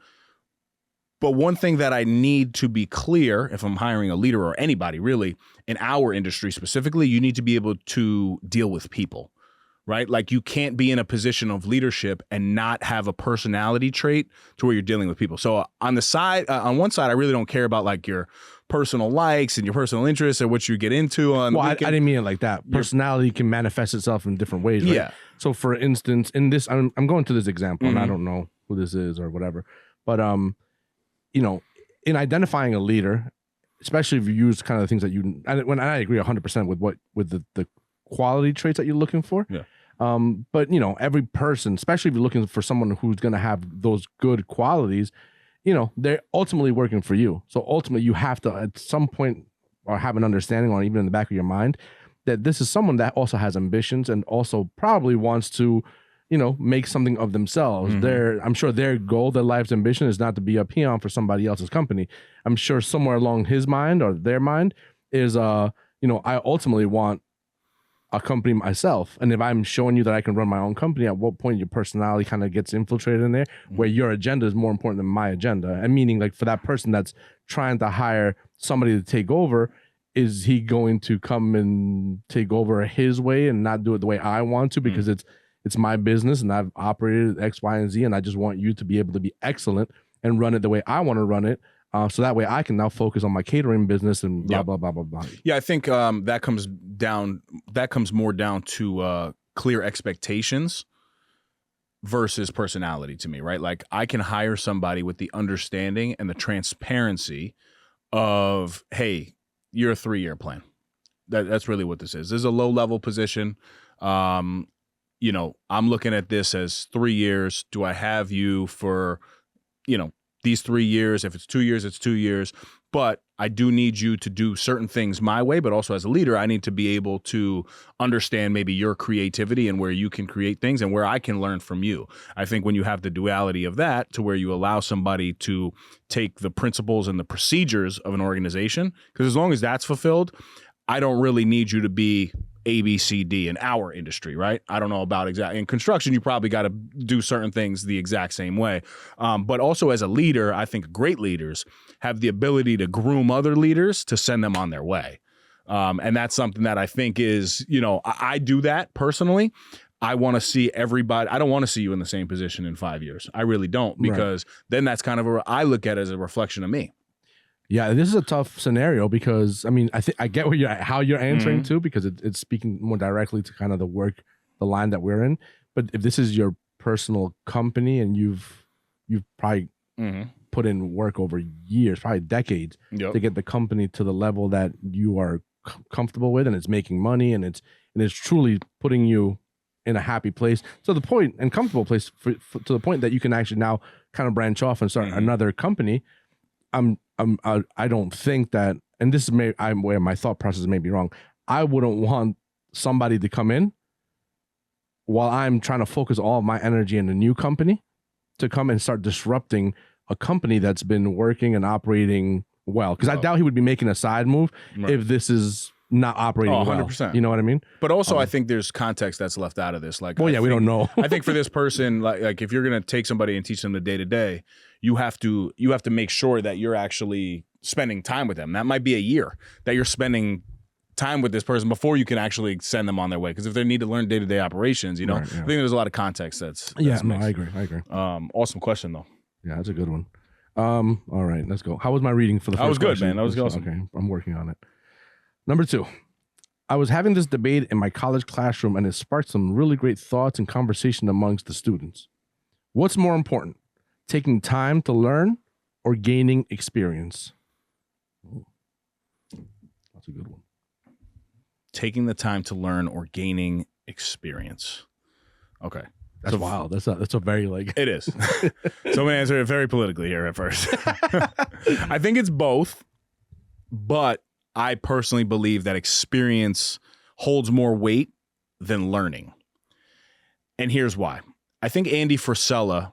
But one thing that I need to be clear, if I'm hiring a leader or anybody really in our industry specifically, you need to be able to deal with people, right? Like you can't be in a position of leadership and not have a personality trait to where you're dealing with people. So on the side, on one side, I really don't care about like your personal likes and your personal interests or what you get into on. Well, I didn't mean it like that. Personality can manifest itself in different ways, right? Yeah. So for instance, in this, I'm going to this example, and I don't know who this is or whatever, but in identifying a leader, especially if you use kind of the things that when I agree 100% with the quality traits that you're looking for. Yeah. But every person, especially if you're looking for someone who's going to have those good qualities, they're ultimately working for you. So ultimately you have to at some point or have an understanding or even in the back of your mind that this is someone that also has ambitions and also probably wants to make something of themselves. I'm sure their goal, their life's ambition is not to be a peon for somebody else's company. I'm sure somewhere along his mind or their mind is, I ultimately want a company myself. And if I'm showing you that I can run my own company, at what point your personality kind of gets infiltrated in there where your agenda is more important than my agenda? And meaning like for that person that's trying to hire somebody to take over, is he going to come and take over his way and not do it the way I want to, because it's my business and I've operated X, Y, and Z, and I just want you to be able to be excellent and run it the way I want to run it. So that way I can now focus on my catering business and blah, blah, blah, blah, blah. Yeah, I think that comes more down to clear expectations versus personality to me, right? Like I can hire somebody with the understanding and the transparency of, hey, you're a 3-year plan. That's really what this is. This is a low-level position. I'm looking at this as 3 years. Do I have you for, these 3 years? If it's 2 years, it's 2 years. But I do need you to do certain things my way, but also as a leader, I need to be able to understand maybe your creativity and where you can create things and where I can learn from you. I think when you have the duality of that to where you allow somebody to take the principles and the procedures of an organization, because as long as that's fulfilled, I don't really need you to be A, B, C, D in our industry, right? I don't know about exactly. In construction, you probably got to do certain things the exact same way. But also as a leader, I think great leaders have the ability to groom other leaders to send them on their way. And that's something that I think is, I do that personally. I want to see everybody. I don't want to see you in the same position in 5 years. I really don't, because then that's kind of I look at it as a reflection of me. Yeah, this is a tough scenario because I mean I get how you're answering to, because it's speaking more directly to kind of the line that we're in. But if this is your personal company and you've probably put in work over years, probably decades, to get the company to the level that you are comfortable with, and it's making money and it's truly putting you in a happy place to the point and comfortable place to the point that you can actually now kind of branch off and start another company. I don't think that, and this is where my thought process may be wrong. I wouldn't want somebody to come in while I'm trying to focus all of my energy in a new company to come and start disrupting a company that's been working and operating well. Because I doubt he would be making a side move if this is not operating 100%. Well. You know what I mean? But also, I think there's context that's left out of this. Like, we don't know. I think for this person, like if you're gonna take somebody and teach them the day-to-day, you have to make sure that you're actually spending time with them. That might be a year that you're spending time with this person before you can actually send them on their way. Because if they need to learn day-to-day operations, I think there's a lot of context that's no, I agree. Awesome question though. Yeah, that's a good one. All right, let's go. How was my reading for the first That was good, question? man. That was awesome. Okay, I'm working on it. Number 2, I was having this debate in my college classroom and it sparked some really great thoughts and conversation amongst the students. What's more important, taking time to learn or gaining experience? That's a good one. Taking the time to learn or gaining experience. Okay. That's wild. That's a very It is. So I'm going to answer it very politically here at first. I think it's both, but I personally believe that experience holds more weight than learning. And here's why. I think Andy Frisella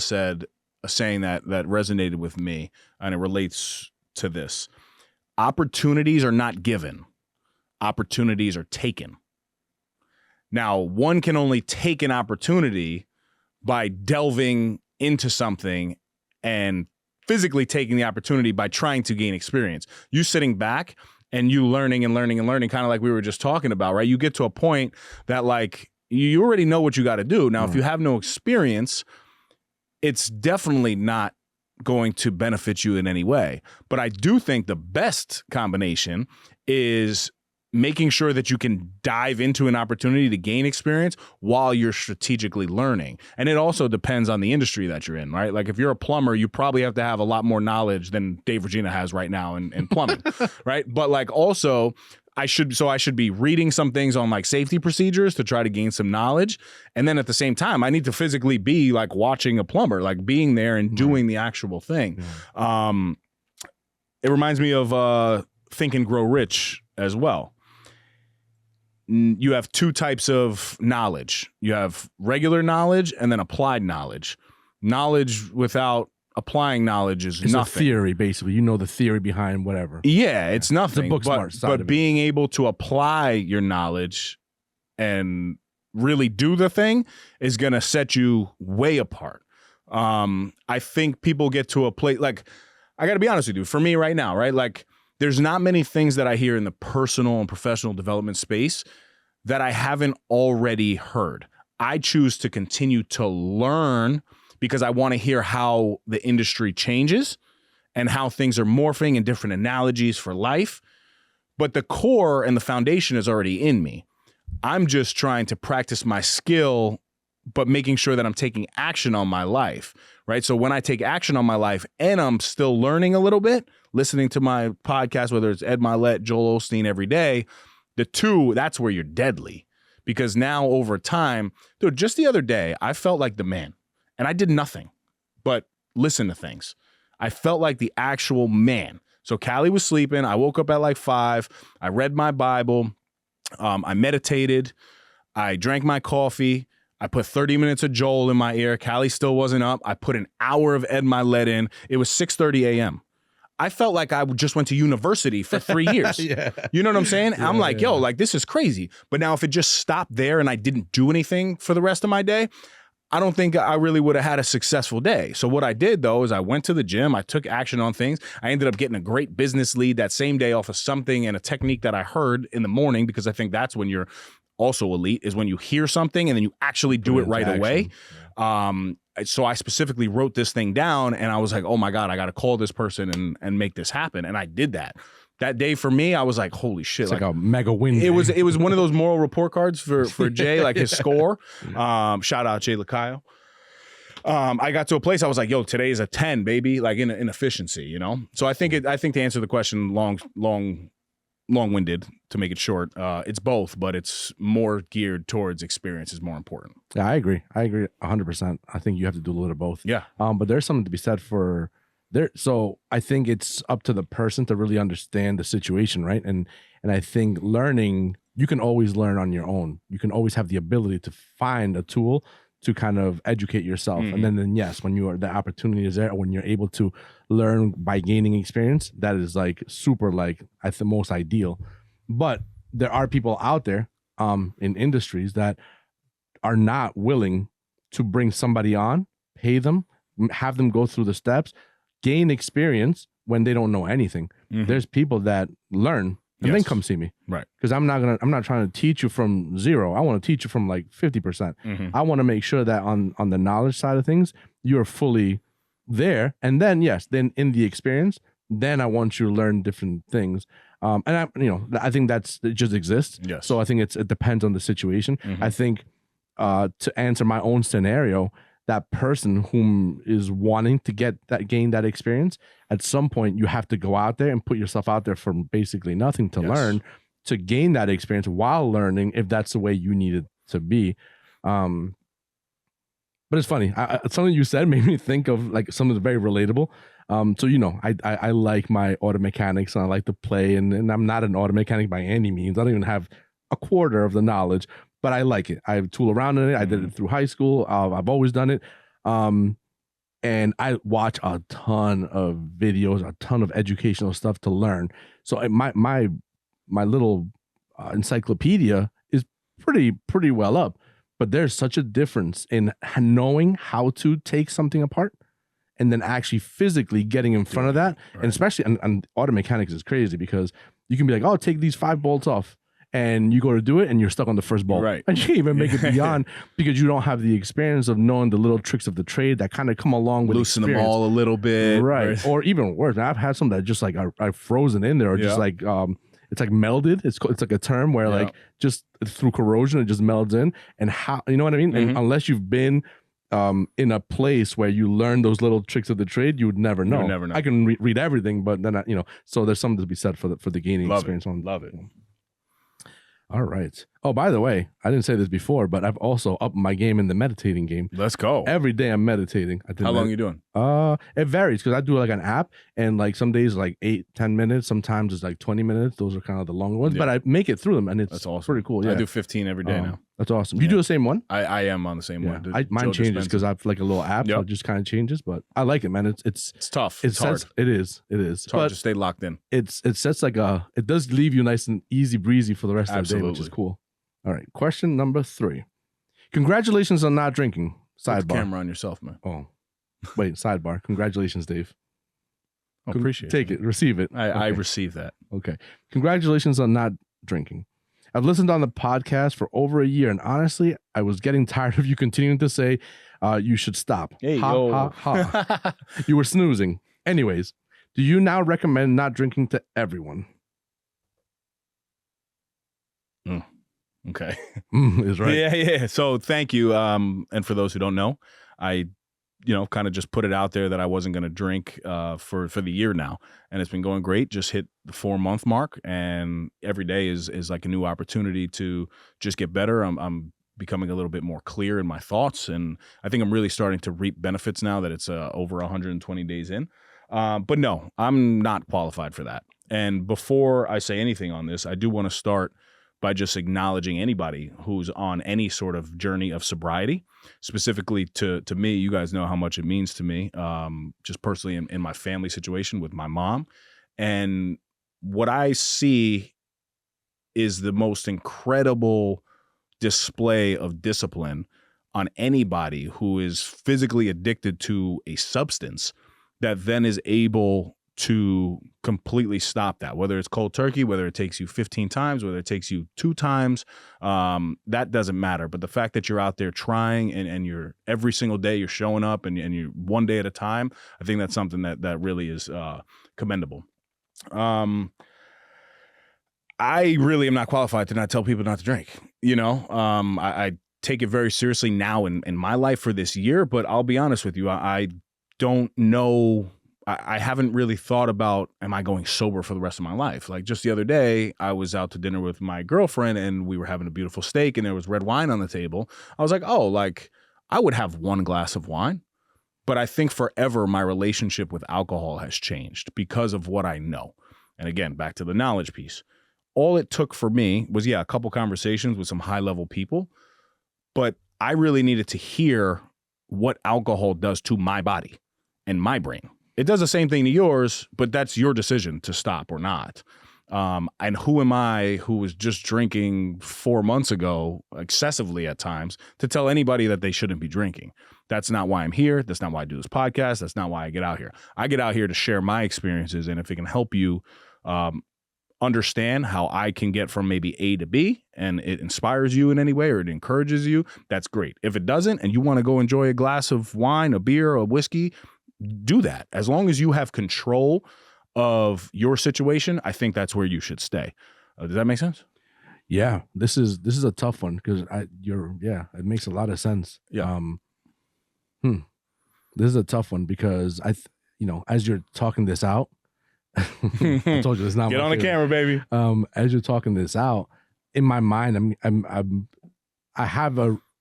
said a saying that resonated with me, and it relates to this. Opportunities are not given. Opportunities are taken. Now, one can only take an opportunity by delving into something and physically taking the opportunity by trying to gain experience. You sitting back and you learning, kind of like we were just talking about, right? You get to a point that like you already know what you got to do. Now, if you have no experience, it's definitely not going to benefit you in any way. But I do think the best combination is making sure that you can dive into an opportunity to gain experience while you're strategically learning. And it also depends on the industry that you're in, right? Like if you're a plumber, you probably have to have a lot more knowledge than Dave Regina has right now in plumbing, right? But like also I should be reading some things on like safety procedures to try to gain some knowledge. And then at the same time, I need to physically be like watching a plumber, like being there and doing the actual thing. Yeah. It reminds me of Think and Grow Rich as well. You have two types of knowledge. You have regular knowledge and then applied knowledge. Knowledge without applying knowledge is nothing. It's a theory, basically. You know the theory behind whatever. Yeah, it's nothing. It's a book smart side but of being able to apply your knowledge and really do the thing is going to set you way apart. I think people get to a place, like, I got to be honest with you. For me right now, right? Like, there's not many things that I hear in the personal and professional development space that I haven't already heard. I choose to continue to learn because I want to hear how the industry changes and how things are morphing and different analogies for life. But the core and the foundation is already in me. I'm just trying to practice my skill, but making sure that I'm taking action on my life, right? So when I take action on my life and I'm still learning a little bit, listening to my podcast, whether it's Ed Milet, Joel Osteen every day, the two, that's where you're deadly. Because now over time, dude, just the other day, I felt like the man and I did nothing but listen to things. I felt like the actual man. So Callie was sleeping. I woke up at like 5. I read my Bible. I meditated. I drank my coffee. I put 30 minutes of Joel in my ear. Callie still wasn't up. I put an hour of Ed Milet in. It was 6:30 a.m. I felt like I just went to university for 3 years. Yeah. You know what I'm saying? Yeah, I'm like, yo, like this is crazy. But now if it just stopped there and I didn't do anything for the rest of my day, I don't think I really would have had a successful day. So what I did though is I went to the gym. I took action on things. I ended up getting a great business lead that same day off of something and a technique that I heard in the morning, because I think that's when you're also elite, is when you hear something and then you actually do it right away. So I specifically wrote this thing down and I was like, oh my God, I got to call this person and make this happen. And I did that. That day for me, I was like, holy shit. It's like a mega win. It was one of those moral report cards for Jay, like his score. Shout out Jay Lacayo. I got to a place I was like, yo, today is a 10, baby, like in efficiency, you know? So I think to answer the question long-winded, to make it short, it's both, but it's more geared towards experience is more important. Yeah, I agree 100%. I think you have to do a little of both. Yeah. But there's something to be said for there. So I think it's up to the person to really understand the situation, right? And I think learning, you can always learn on your own. You can always have the ability to find a tool to kind of educate yourself. And then yes, when the opportunity is there, or when you're able to learn by gaining experience, that is like super, like I think most ideal. But there are people out there in industries that are not willing to bring somebody on, pay them, have them go through the steps, gain experience when they don't know anything. There's people that learn and then come see me. Right. Because I'm not trying to teach you from zero. I want to teach you from like 50%. I want to make sure that on the knowledge side of things, you're fully there. And then, yes, then in the experience, then I want you to learn different things. And I think it just exists. Yes. So I think it depends on the situation. I think to answer my own scenario, that person whom is wanting to gain that experience, at some point you have to go out there and put yourself out there for basically nothing to learn, to gain that experience while learning, if that's the way you need it to be. But it's funny. Something you said made me think of like something very relatable. So, I like my auto mechanics and I like to play, and I'm not an auto mechanic by any means. I don't even have a quarter of the knowledge, but I like it. I tool around in it. I did it through high school. I've always done it. And I watch a ton of videos, a ton of educational stuff to learn. So my little encyclopedia is pretty well up, but there's such a difference in knowing how to take something apart and then actually physically getting in front of that. Right. And especially, and auto mechanics is crazy because you can be like, oh, take these 5 bolts off. And you go to do it and you're stuck on the first bolt. Right. And you can't even make it beyond because you don't have the experience of knowing the little tricks of the trade that kind of come along with loosen experience. them all a little bit. Right. Or even worse. I've had some that just like are frozen in there, or just like it's like melded. It's like a term where like just through corrosion it just melds in. And how, you know what I mean? And unless you've been in a place where you learn those little tricks of the trade, you would never know. I can read everything, but then so there's something to be said for the gaining experience. Love it. All right. Oh, by the way, I didn't say this before, but I've also upped my game in the meditating game. Let's go. Every day I'm meditating. How long are you doing? It varies because I do like an app, and like some days like 8-10 minutes. Sometimes it's like 20 minutes. Those are kind of the longer ones, but I make it through them, and it's pretty cool. Yeah, I do 15 every day now. That's awesome. You do the same one? I am on the same one. Mine changes because I have like a little app, so it just kind of changes. But I like it, man. It's tough. It's hard. It is. It's hard to stay locked in. It sets like it does leave you nice and easy breezy for the rest of the day, which is cool. All right. Question number 3. Congratulations on not drinking. Sidebar. Put the camera on yourself, man. Oh, wait. Sidebar. Congratulations, Dave. Appreciate Take it. Receive it. I Okay. receive that. Okay. Congratulations on not drinking. I've listened on the podcast for over a year, and honestly, I was getting tired of you continuing to say you should stop. Hey, ha, yo. ha, ha. You were snoozing. Anyways, do you now recommend not drinking to everyone? Okay. Is right. Yeah. So thank you. And for those who don't know, I, kind of just put it out there that I wasn't going to drink for the year now, and it's been going great. Just hit the 4-month mark, and every day is like a new opportunity to just get better. I'm becoming a little bit more clear in my thoughts, and I think I'm really starting to reap benefits now that it's over 120 days in. But no, I'm not qualified for that. And before I say anything on this, I do want to start by just acknowledging anybody who's on any sort of journey of sobriety. Specifically to me, you guys know how much it means to me, just personally in my family situation with my mom. And what I see is the most incredible display of discipline on anybody who is physically addicted to a substance that then is able to completely stop that, whether it's cold turkey, whether it takes you 15 times, whether it takes you 2 times, that doesn't matter. But the fact that you're out there trying and you're every single day you're showing up and you're one day at a time, I think that's something that really is commendable. I really am not qualified to not tell people not to drink. I take it very seriously now in my life for this year, but I'll be honest with you, I don't know. I haven't really thought about, am I going sober for the rest of my life? Like just the other day, I was out to dinner with my girlfriend and we were having a beautiful steak and there was red wine on the table. I was like, I would have 1 glass of wine. But I think forever my relationship with alcohol has changed because of what I know. And again, back to the knowledge piece. All it took for me was, a couple conversations with some high level people, but I really needed to hear what alcohol does to my body and my brain. It does the same thing to yours, but that's your decision to stop or not. And who am I, who was just drinking 4 months ago, excessively at times, to tell anybody that they shouldn't be drinking? That's not why I'm here. That's not why I do this podcast. That's not why I get out here. I get out here to share my experiences, and if it can help you understand how I can get from maybe A to B, and it inspires you in any way or it encourages you, that's great. If it doesn't, and you want to go enjoy a glass of wine, a beer, a whiskey, do that. As long as you have control of your situation, I think that's where you should stay. Does that make sense? Yeah, this is a tough one because it makes a lot of sense. Yeah. This is a tough one because as you're talking this out, I told you it's not. Get on the camera, baby. As you're talking this out, in my mind,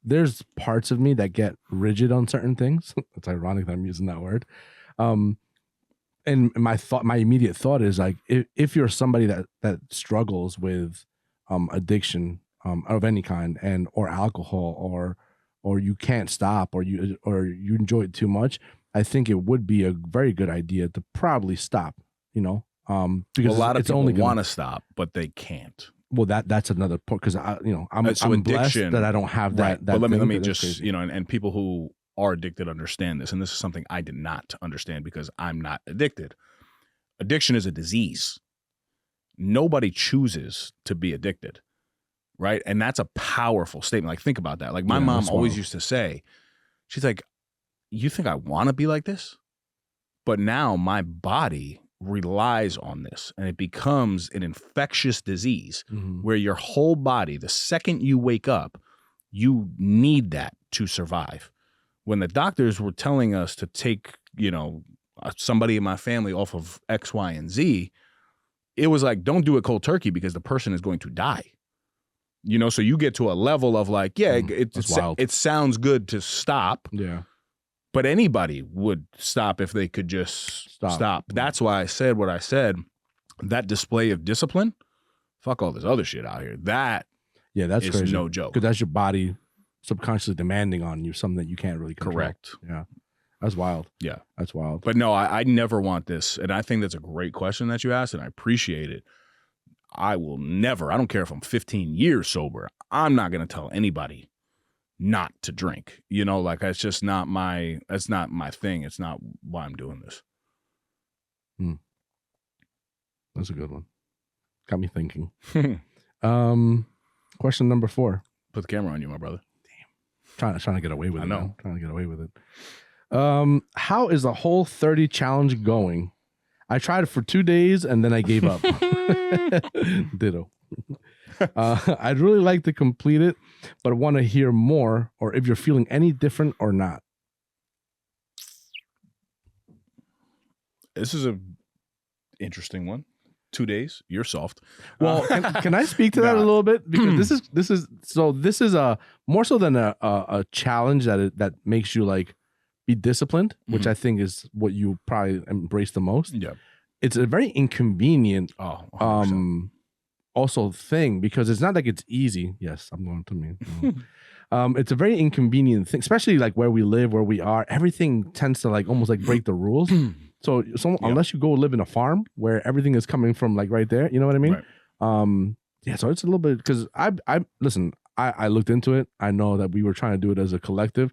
there's parts of me that get rigid on certain things. It's ironic that I'm using that word. And my immediate thought is like, if you're somebody that struggles with addiction of any kind or alcohol or you can't stop or you enjoy it too much, I think it would be a very good idea to probably stop. Because a lot of people want to stop, but they can't. Well, that's another point because I'm So blessed addiction, that I don't have that. Right. That but let me that's just crazy. and people who are addicted understand this, and this is something I did not understand because I'm not addicted. Addiction is a disease. Nobody chooses to be addicted, right? And that's a powerful statement. Like, think about that. Like, my mom always used to say, she's like, "You think I want to be like this?" But now my body relies on this, and it becomes an infectious disease where your whole body, the second you wake up, you need that to survive. When the doctors were telling us to take, somebody in my family off of X, Y, and Z, it was like, don't do it cold turkey because the person is going to die. So you get to a level of like, it sounds good to stop. Yeah. But anybody would stop if they could just stop. That's why I said what I said. That display of discipline, fuck all this other shit out here. That's is crazy. No joke. Because that's your body subconsciously demanding on you something that you can't really control. Correct. Yeah. That's wild. Yeah. That's wild. But no, I never want this. And I think that's a great question that you asked, and I appreciate it. I will never, I don't care if I'm 15 years sober, I'm not going to tell anybody not to drink. Like, that's just not that's not my thing. It's not why I'm doing this. That's a good one. Got me thinking. Question number 4. Put the camera on you, my brother. Trying to get away with it. I know. Man. Trying to get away with it. How is the Whole30 challenge going? I tried it for 2 days and then I gave up. Ditto. I'd really like to complete it, but I want to hear more, or if you're feeling any different or not. This is a interesting one. 2 days. You're soft. Well, can I speak to that a little bit? Because this is a more so than a challenge that makes you like be disciplined, which I think is what you probably embrace the most. Yeah. It's a very inconvenient also thing, because it's not like it's easy. Yes, I'm going to mean. It's a very inconvenient thing, especially like where we live, where we are. Everything tends to like almost like break the rules. So unless you go live in a farm where everything is coming from like right there, you know what I mean? Right. Yeah. So it's a little bit, because I looked into it. I know that we were trying to do it as a collective.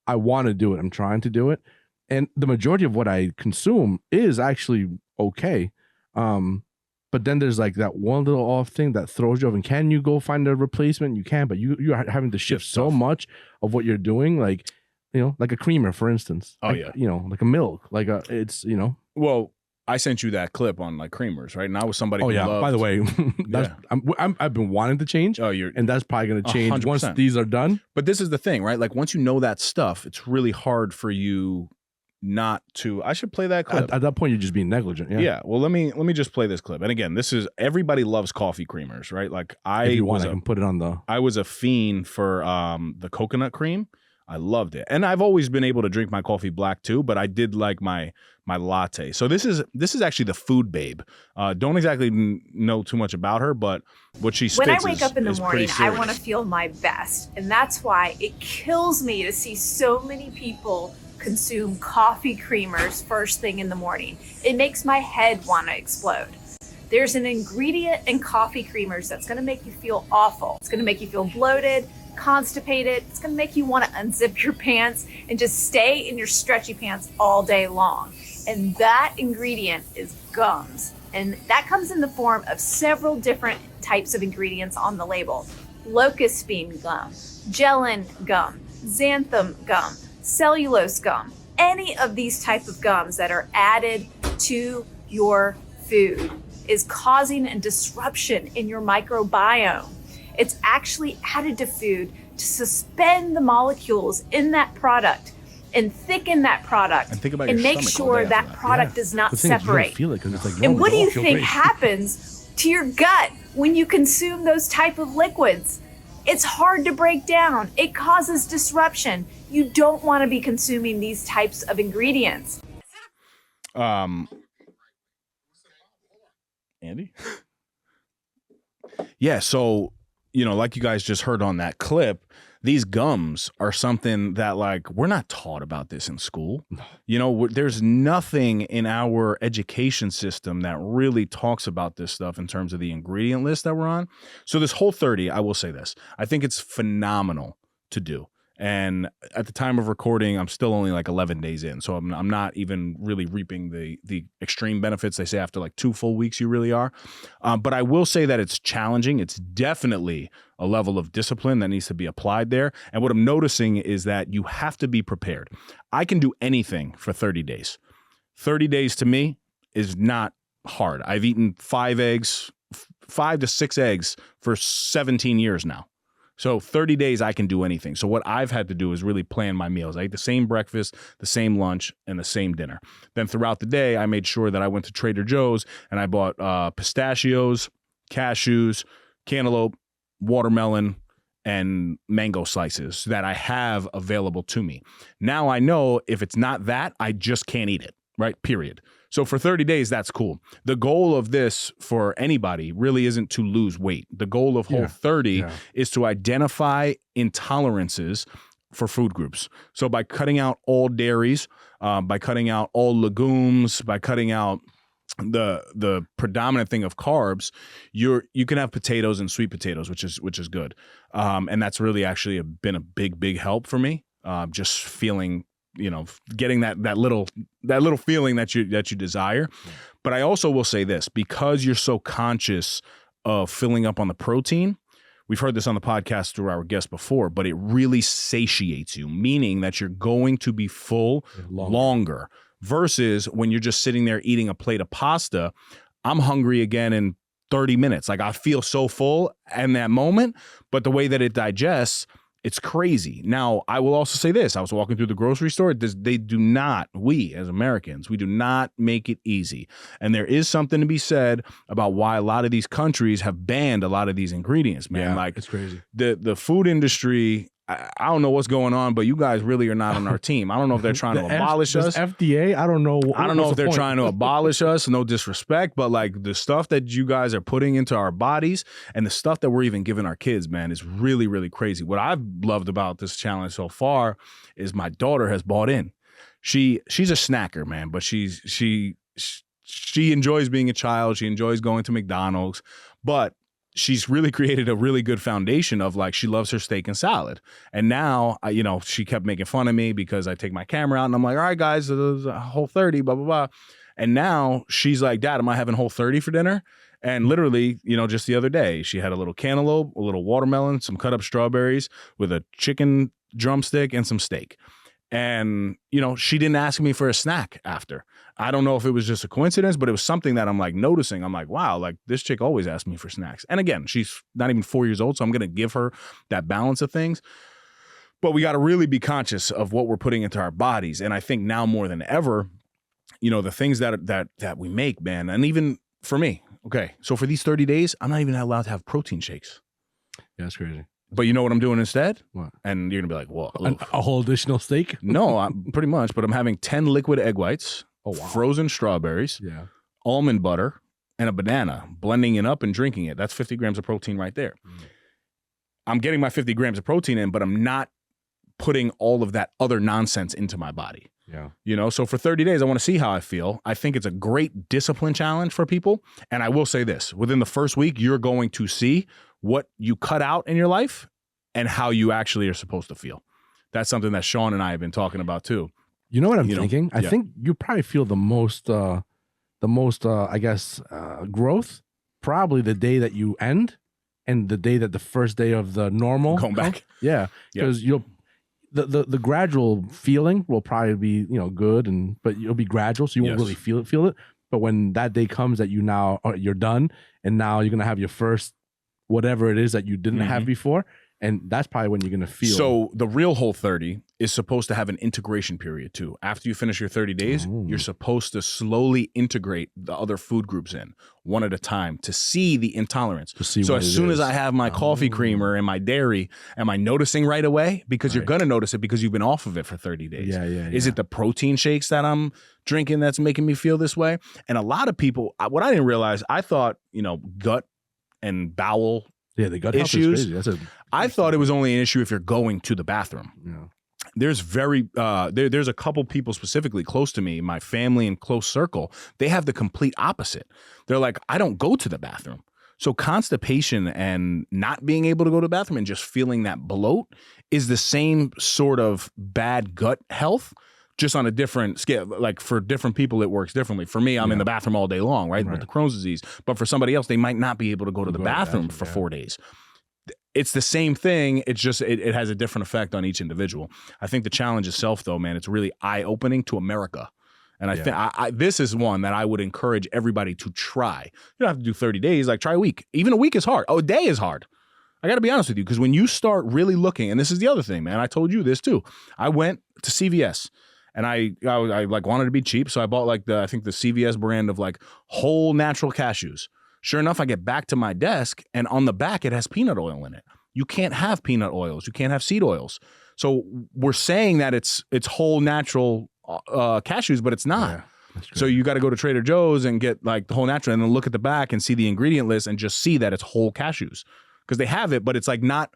I want to do it. I'm trying to do it. And the majority of what I consume is actually okay. But then there's like that one little off thing that throws you off. And can you go find a replacement? You can, but you're having to shift so much of what you're doing. Like, like a creamer, for instance. Oh, like, like a milk, it's. Well, I sent you that clip on like creamers, right? And I was somebody. Oh yeah. Loved, by the way, I've been wanting to change. Oh, and that's probably going to change 100%. once these are done. But this is the thing, right? Like once you know that stuff, it's really hard for you not to. I should play that clip. At that point, you're just being negligent. Yeah. Yeah. Well, let me just play this clip. And again, this is everybody loves coffee creamers, right? Like if you want, I can put it on the. I was a fiend for the coconut cream. I loved it, and I've always been able to drink my coffee black too. But I did like my latte. So this is actually the food babe. Don't exactly know too much about her, but what she spits when I wake up in the morning, I want to to feel my best, and that's why it kills me to see so many people consume coffee creamers first thing in the morning. It makes my head want to explode. There's an ingredient in coffee creamers that's going to make you feel awful. It's going to make you feel bloated, constipated. It's going to make you want to unzip your pants and just stay in your stretchy pants all day long. And that ingredient is gums. And that comes in the form of several different types of ingredients on the label. Locust bean gum, gellan gum, xanthan gum, cellulose gum. Any of these type of gums that are added to your food is causing a disruption in your microbiome. It's actually added to food to suspend the molecules in that product and thicken that product and make sure that product does not separate. Feel it, 'cause it's like, and what do you think happens to your gut when you consume those type of liquids? It's hard to break down. It causes disruption. You don't want to be consuming these types of ingredients. Andy? Yeah, so like you guys just heard on that clip, these gums are something that like we're not taught about this in school. There's nothing in our education system that really talks about this stuff in terms of the ingredient list that we're on. So this Whole30, I will say this, I think it's phenomenal to do. And at the time of recording, I'm still only like 11 days in. So I'm not even really reaping the extreme benefits. They say after like 2 full weeks, you really are. But I will say that it's challenging. It's definitely a level of discipline that needs to be applied there. And what I'm noticing is that you have to be prepared. I can do anything for 30 days. 30 days to me is not hard. I've eaten 5 to 6 eggs for 17 years now. So 30 days, I can do anything. So what I've had to do is really plan my meals. I ate the same breakfast, the same lunch, and the same dinner. Then throughout the day, I made sure that I went to Trader Joe's and I bought pistachios, cashews, cantaloupe, watermelon, and mango slices that I have available to me. Now I know if it's not that, I just can't eat it, right? Period. So for 30 days, that's cool. The goal of this for anybody really isn't to lose weight. The goal of Whole30 is to identify intolerances for food groups. So by cutting out all dairies, by cutting out all legumes, by cutting out the predominant thing of carbs, you can have potatoes and sweet potatoes, which is good. And that's really actually been a big help for me. Just feeling getting that little feeling that you desire. But I also will say this, because you're so conscious of filling up on the protein. We've heard this on the podcast through our guests before, but it really satiates you, meaning that you're going to be full longer versus when you're just sitting there eating a plate of pasta. I'm hungry again in 30 minutes. Like, I feel so full in that moment, but the way that it digests, it's crazy. Now, I will also say this. I was walking through the grocery store. We as Americans, we do not make it easy. And there is something to be said about why a lot of these countries have banned a lot of these ingredients, man. Yeah, like, it's crazy. The food industry, I don't know what's going on, but you guys really are not on our team. I don't know if they're trying to abolish us. FDA, I don't know. I don't know if they're trying to abolish us. No disrespect, but like the stuff that you guys are putting into our bodies and the stuff that we're even giving our kids, man, is really, really crazy. What I've loved about this challenge so far is my daughter has bought in. She's a snacker, man, but she enjoys being a child. She enjoys going to McDonald's, but she's really created a really good foundation of, like, she loves her steak and salad. And now, she kept making fun of me because I take my camera out and I'm like, all right, guys, there's a Whole30, blah, blah, blah. And now she's like, Dad, am I having Whole30 for dinner? And literally, just the other day, she had a little cantaloupe, a little watermelon, some cut up strawberries with a chicken drumstick and some steak. And, she didn't ask me for a snack after. I don't know if it was just a coincidence, but it was something that I'm like noticing. I'm like, wow, like this chick always asks me for snacks. And again, she's not even 4 years old, so I'm going to give her that balance of things. But we got to really be conscious of what we're putting into our bodies. And I think now more than ever, the things that we make, man, and even for me, okay, so for these 30 days, I'm not even allowed to have protein shakes. Yeah, that's crazy. But you know what I'm doing instead? What? And you're going to be like, whoa. A whole additional steak? No, pretty much. But I'm having 10 liquid egg whites, wow. Frozen strawberries, almond butter, and a banana, blending it up and drinking it. That's 50 grams of protein right there. I'm getting my 50 grams of protein in, but I'm not putting all of that other nonsense into my body. Yeah. So for 30 days, I want to see how I feel. I think it's a great discipline challenge for people. And I will say this, within the first week, you're going to see what you cut out in your life and how you actually are supposed to feel. That's something that Sean and I have been talking about too. You know what I'm thinking? I think you probably feel the most, growth probably the day that you end and the day that the first day of the normal. Going back. Yeah. Because the gradual feeling will probably be, good, but it'll be gradual. So you won't really feel it. But when that day comes that you're done and now you're going to have your first whatever it is that you didn't have before. And that's probably when you're going to feel. So the real Whole30 is supposed to have an integration period too. After you finish your 30 days, you're supposed to slowly integrate the other food groups in one at a time to see the intolerance. So as soon as I have my coffee creamer and my dairy, am I noticing right away? Because you're going to notice it because you've been off of it for 30 days. Is it the protein shakes that I'm drinking that's making me feel this way? And a lot of people, what I didn't realize, I thought, gut and bowel the gut issues. Health is crazy. I thought it was only an issue if you're going to the bathroom. Yeah. There's there's a couple people specifically close to me, my family and close circle. They have the complete opposite. They're like, I don't go to the bathroom. So constipation and not being able to go to the bathroom and just feeling that bloat is the same sort of bad gut health, just on a different scale. Like for different people, it works differently. For me, I'm in the bathroom all day long, right? With the Crohn's disease. But for somebody else, they might not be able to go to the bathroom for 4 days. It's the same thing. It's just, it has a different effect on each individual. I think the challenge itself, though, man, it's really eye-opening to America. And I think this is one that I would encourage everybody to try. You don't have to do 30 days. Like, try a week. Even a week is hard. Oh, a day is hard. I got to be honest with you, because when you start really looking, and this is the other thing, man, I told you this too. I went to CVS. And I like wanted to be cheap, so I bought like the CVS brand of like whole natural cashews. Sure enough, I get back to my desk, and on the back it has peanut oil in it. You can't have peanut oils. You can't have seed oils. So we're saying that it's whole natural cashews, but it's not. Yeah, so you got to go to Trader Joe's and get like the whole natural, and then look at the back and see the ingredient list and just see that it's whole cashews, because they have it, but it's like not.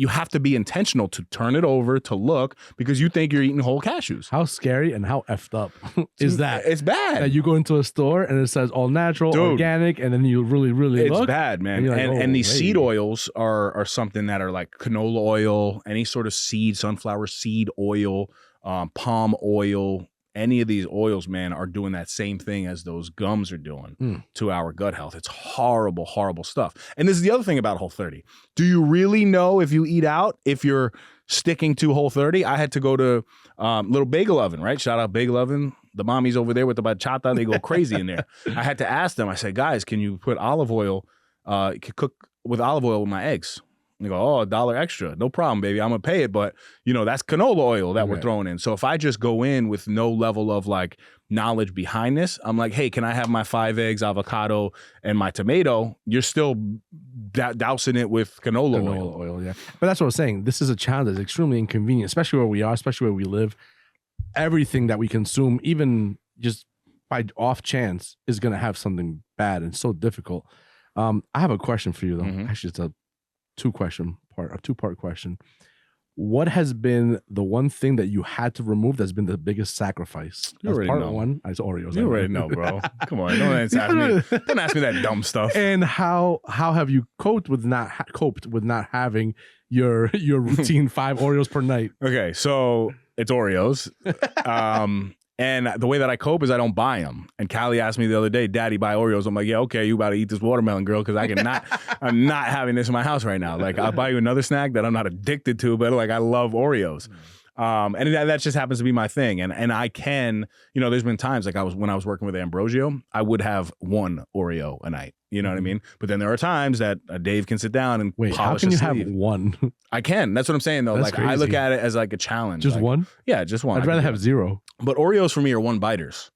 You have to be intentional to turn it over, to look, because you think you're eating whole cashews. How scary and how effed up is that? It's bad. That you go into a store and it says all natural, organic, and then you really look. It's bad, man. And these seed oils are something that are like canola oil, any sort of seed, sunflower seed oil, palm oil. Any of these oils, man, are doing that same thing as those gums are doing to our gut health. It's horrible, horrible stuff. And this is the other thing about Whole30. Do you really know if you eat out, if you're sticking to Whole30? I had to go to Little Bagel Oven, right? Shout out Bagel Oven. The mommies over there with the bachata, they go crazy in there. I had to ask them, I said, guys, can you put olive oil, cook with olive oil with my eggs? And they go, oh, $1 extra. No problem, baby. I'm going to pay it. But, that's canola oil that we're throwing in. So if I just go in with no level of like knowledge behind this, I'm like, hey, can I have my 5 eggs, avocado, and my tomato? You're still dousing it with canola oil. Yeah. But that's what I was saying. This is a challenge that's extremely inconvenient, especially where we are, especially where we live. Everything that we consume, even just by off chance, is going to have something bad and so difficult. I have a question for you, though. Actually, it's a two-part question. What has been the one thing that you had to remove that's been the biggest sacrifice? You already part know. One, it's Oreos. You already know, bro. Come on, don't ask me that dumb stuff. And how have you coped with not having your routine 5 Oreos per night? Okay, so it's Oreos. And the way that I cope is I don't buy them. And Callie asked me the other day, Daddy, buy Oreos. I'm like, yeah, okay, you about to eat this watermelon, girl, because I'm not having this in my house right now. Like, I'll buy you another snack that I'm not addicted to, but like, I love Oreos. And that just happens to be my thing. And I can, there's been times like when I was working with Ambrosio, I would have 1 Oreo a night. You know what I mean? But then there are times that Dave can sit down and wait, polish how can you sleeve. have 1? I can. That's what I'm saying though. That's like crazy. I look at it as like a challenge. Just like, 1? Yeah, just 1. I'd rather have 0. But Oreos for me are 1 biters.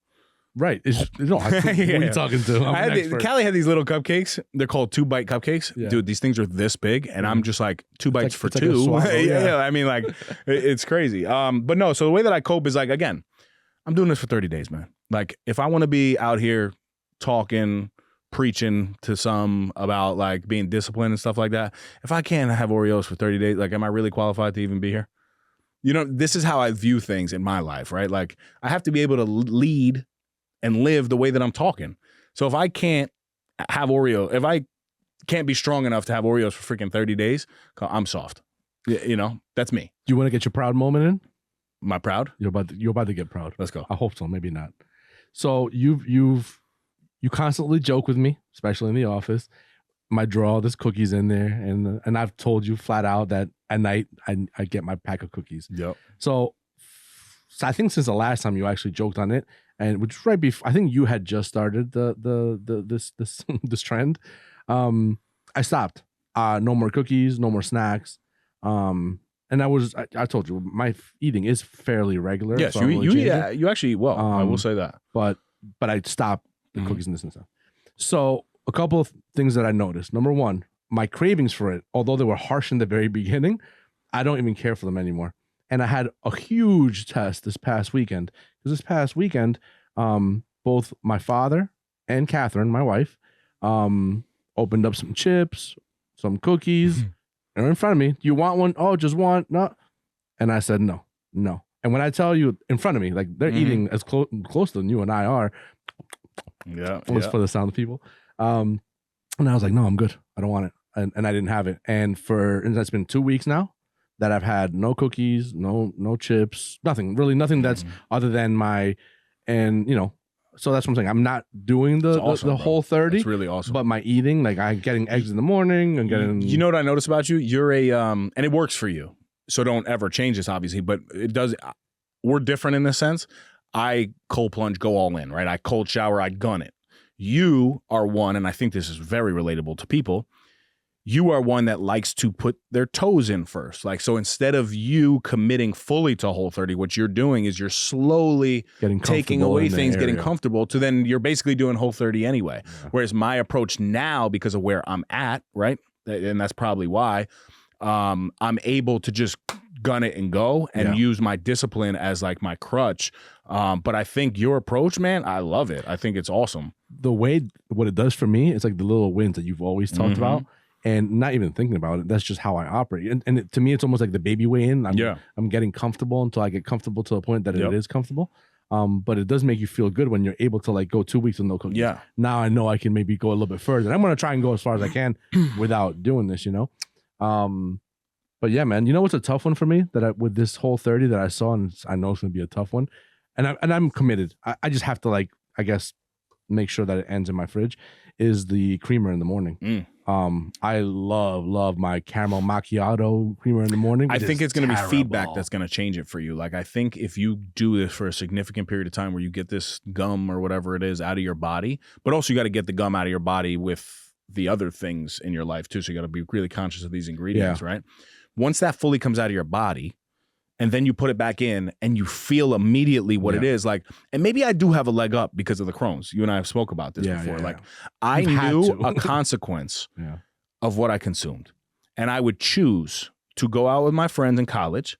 Right. Who are you talking to? Callie had these little cupcakes. They're called 2-bite cupcakes. Yeah. Dude, these things are this big, and I'm just like 2 bites for it's like a 2. swallow, yeah. I mean, like, it's crazy. But no, so the way that I cope is like, again, I'm doing this for 30 days, man. Like, if I want to be out here talking, preaching to some about like being disciplined and stuff like that, if I can't have Oreos for 30 days, like, am I really qualified to even be here? This is how I view things in my life, right? Like, I have to be able to lead and live the way that I'm talking. So if I can't have if I can't be strong enough to have Oreos for freaking 30 days, I'm soft. That's me. Do you want to get your proud moment in? Am I proud? You're about to get proud. Let's go. I hope so. Maybe not. So you constantly joke with me, especially in the office. My drawer, there's cookies in there, and I've told you flat out that at night I get my pack of cookies. Yep. So I think since the last time you actually joked on it, and which was right before, I think you had just started this trend. I stopped. No more cookies, no more snacks. And I told you my eating is fairly regular. Yes, so you actually eat well. I will say that. But I stopped the cookies and this and stuff. So a couple of things that I noticed. Number one, my cravings for it, although they were harsh in the very beginning, I don't even care for them anymore. And I had a huge test this past weekend. Because this past weekend, both my father and Catherine, my wife, opened up some chips, some cookies. They're in front of me. Do you want one? Oh, just one? No. And I said, no. And when I tell you in front of me, like they're eating as close than you and I are. Yeah. For the sound of people. And I was like, no, I'm good. I don't want it. And I didn't have it. And that's been 2 weeks now that I've had no cookies, no chips, nothing that's other than so that's what I'm saying. I'm not doing the whole 30. It's really awesome. But my eating, like I'm getting eggs in the morning and getting. You know what I noticed about you? You're and it works for you. So don't ever change this, obviously. But it does. We're different in this sense. I cold plunge, go all in, right? I cold shower, I gun it. You are one, and I think this is very relatable to people. You are one that likes to put their toes in first. Like, so instead of you committing fully to Whole30, what you're doing is you're slowly taking away things, getting comfortable to then you're basically doing Whole30 anyway. Yeah. Whereas my approach now, because of where I'm at, right? And that's probably why I'm able to just gun it and go and use my discipline as like my crutch. But I think your approach, man, I love it. I think it's awesome. What it does for me, it's like the little wins that you've always talked about. And not even thinking about it, that's just how I operate. And to me, it's almost like the baby way in. I'm getting comfortable until I get comfortable to the point that it is comfortable. But it does make you feel good when you're able to like go 2 weeks with no cookies. Yeah. Now I know I can maybe go a little bit further. And I'm going to try and go as far as I can without doing this, And But yeah, man, you know what's a tough one for me with this whole 30 that I saw, and I know it's gonna be a tough one, and I'm committed. I just have to like, I guess, make sure that it ends in my fridge, is the creamer in the morning. I love my caramel macchiato creamer in the morning. I think it's going to be feedback that's going to change it for you. Like, I think if you do this for a significant period of time where you get this gum or whatever it is out of your body, but also you got to get the gum out of your body with the other things in your life too. So you got to be really conscious of these ingredients, right? Once that fully comes out of your body, and then you put it back in and you feel immediately what it is like. And maybe I do have a leg up because of the Crohn's. You and I have spoke about this before. Like, I knew a consequence of what I consumed. And I would choose to go out with my friends in college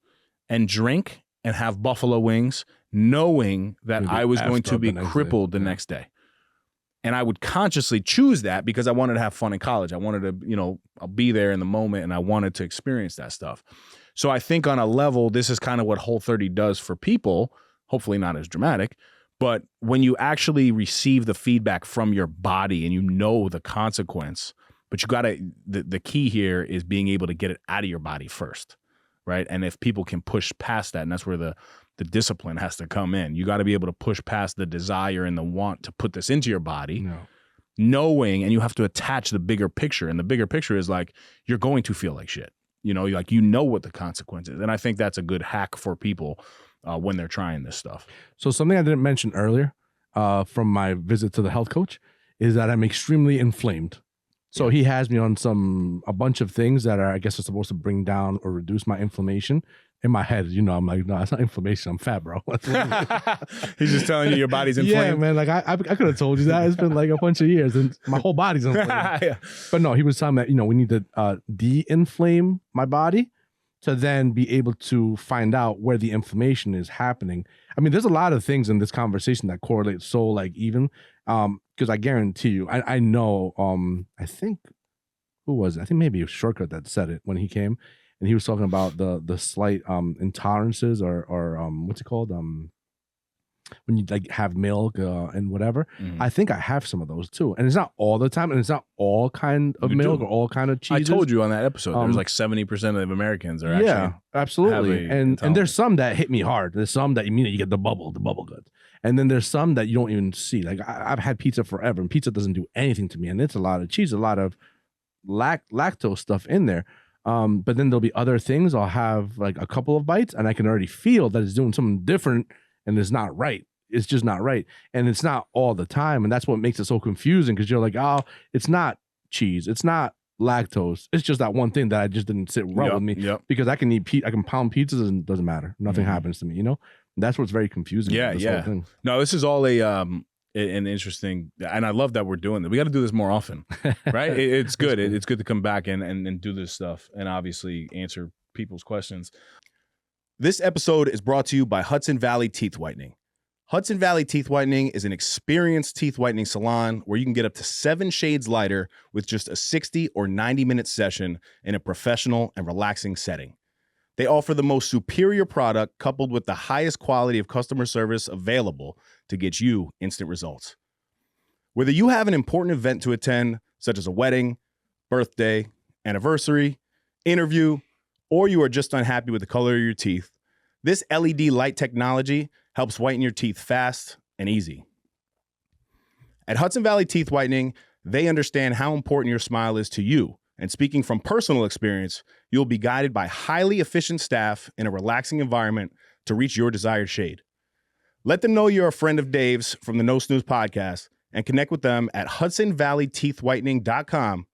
and drink and have buffalo wings, knowing that I was going to be crippled the next day. And I would consciously choose that because I wanted to have fun in college. I wanted to, you know, I'll be there in the moment, and I wanted to experience that stuff. So I think on a level, this is kind of what Whole30 does for people, hopefully not as dramatic, but when you actually receive the feedback from your body and you know the consequence, but you got to, the key here is being able to get it out of your body first, right? And if people can push past that, and that's where the discipline has to come in. You got to be able to push past the desire and the want to put this into your body, knowing, and you have to attach the bigger picture. And the bigger picture is like, you're going to feel like shit. You know, like, you know what the consequence is. And I think that's a good hack for people when they're trying this stuff. So something I didn't mention earlier from my visit to the health coach is that I'm extremely inflamed. So he has me on a bunch of things that are, I guess, are supposed to bring down or reduce my inflammation. In my head, you know, I'm like, no, it's not inflammation. I'm fat, bro. He's just telling you your body's inflamed. Yeah, man. Like, I could have told you that. It's been like a bunch of years, and my whole body's inflamed. But no, he was telling me that, you know, we need to de-inflame my body to then be able to find out where the inflammation is happening. I mean, there's a lot of things in this conversation that correlate so like even, because I guarantee you, I know, I think, who was it? I think maybe it was Shortcut that said it when he came. And he was talking about the slight intolerances or what's it called? When you like have milk and whatever. I think I have some of those too. And it's not all the time, and it's not all kind of milk or all kind of cheeses. I told you on that episode, there's like 70% of Americans are actually absolutely. And there's some that hit me hard. There's some that immediately you get the bubble goods. And then there's some that you don't even see. Like, I've had pizza forever, and pizza doesn't do anything to me. And it's a lot of cheese, a lot of lactose stuff in there. But then there'll be other things. I'll have like a couple of bites and I can already feel that it's doing something different and it's not right. It's just not right. And it's not all the time. And that's what makes it so confusing, because you're like, oh, it's not cheese. It's not lactose. It's just that one thing that I just didn't sit well with me because I can eat I can pound pizzas and it doesn't matter. Nothing happens to me, you know? And that's what's very confusing. Yeah. No, this is all an interesting, and I love that we're doing that. We got to do this more often, right? It's good. It's good to come back and do this stuff and obviously answer people's questions. This episode is brought to you by Hudson Valley Teeth Whitening. Hudson Valley Teeth Whitening is an experienced teeth whitening salon where you can get up to 7 shades lighter with just a 60 or 90-minute session in a professional and relaxing setting. They offer the most superior product coupled with the highest quality of customer service available to get you instant results. Whether you have an important event to attend, such as a wedding, birthday, anniversary, interview, or you are just unhappy with the color of your teeth, this LED light technology helps whiten your teeth fast and easy. At Hudson Valley Teeth Whitening, they understand how important your smile is to you. And speaking from personal experience, you'll be guided by highly efficient staff in a relaxing environment to reach your desired shade. Let them know you're a friend of Dave's from the No Snooze podcast and connect with them at HudsonValleyTeethWhitening.com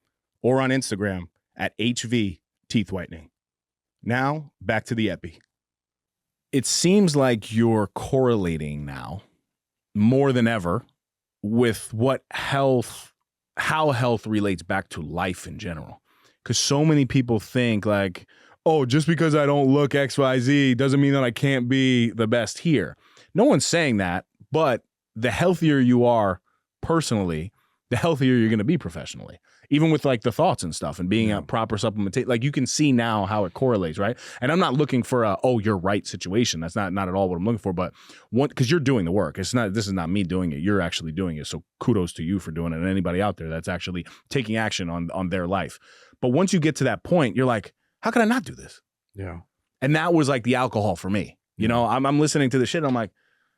or on Instagram at HV Teeth Whitening. Now, back to the epi. It seems like you're correlating now more than ever with how health relates back to life in general. Because so many people think like, oh, just because I don't look XYZ doesn't mean that I can't be the best here. No one's saying that, but the healthier you are personally, the healthier you're going to be professionally. Even with like the thoughts and stuff and being a proper supplementation, like you can see now how it correlates, right? And I'm not looking for you're right situation. That's not at all what I'm looking for, but because you're doing the work. This is not me doing it. You're actually doing it. So kudos to you for doing it, and anybody out there that's actually taking action on their life. But once you get to that point, you're like, How could I not do this? Yeah. And that was like the alcohol for me. You know, I'm listening to the shit. And I'm like,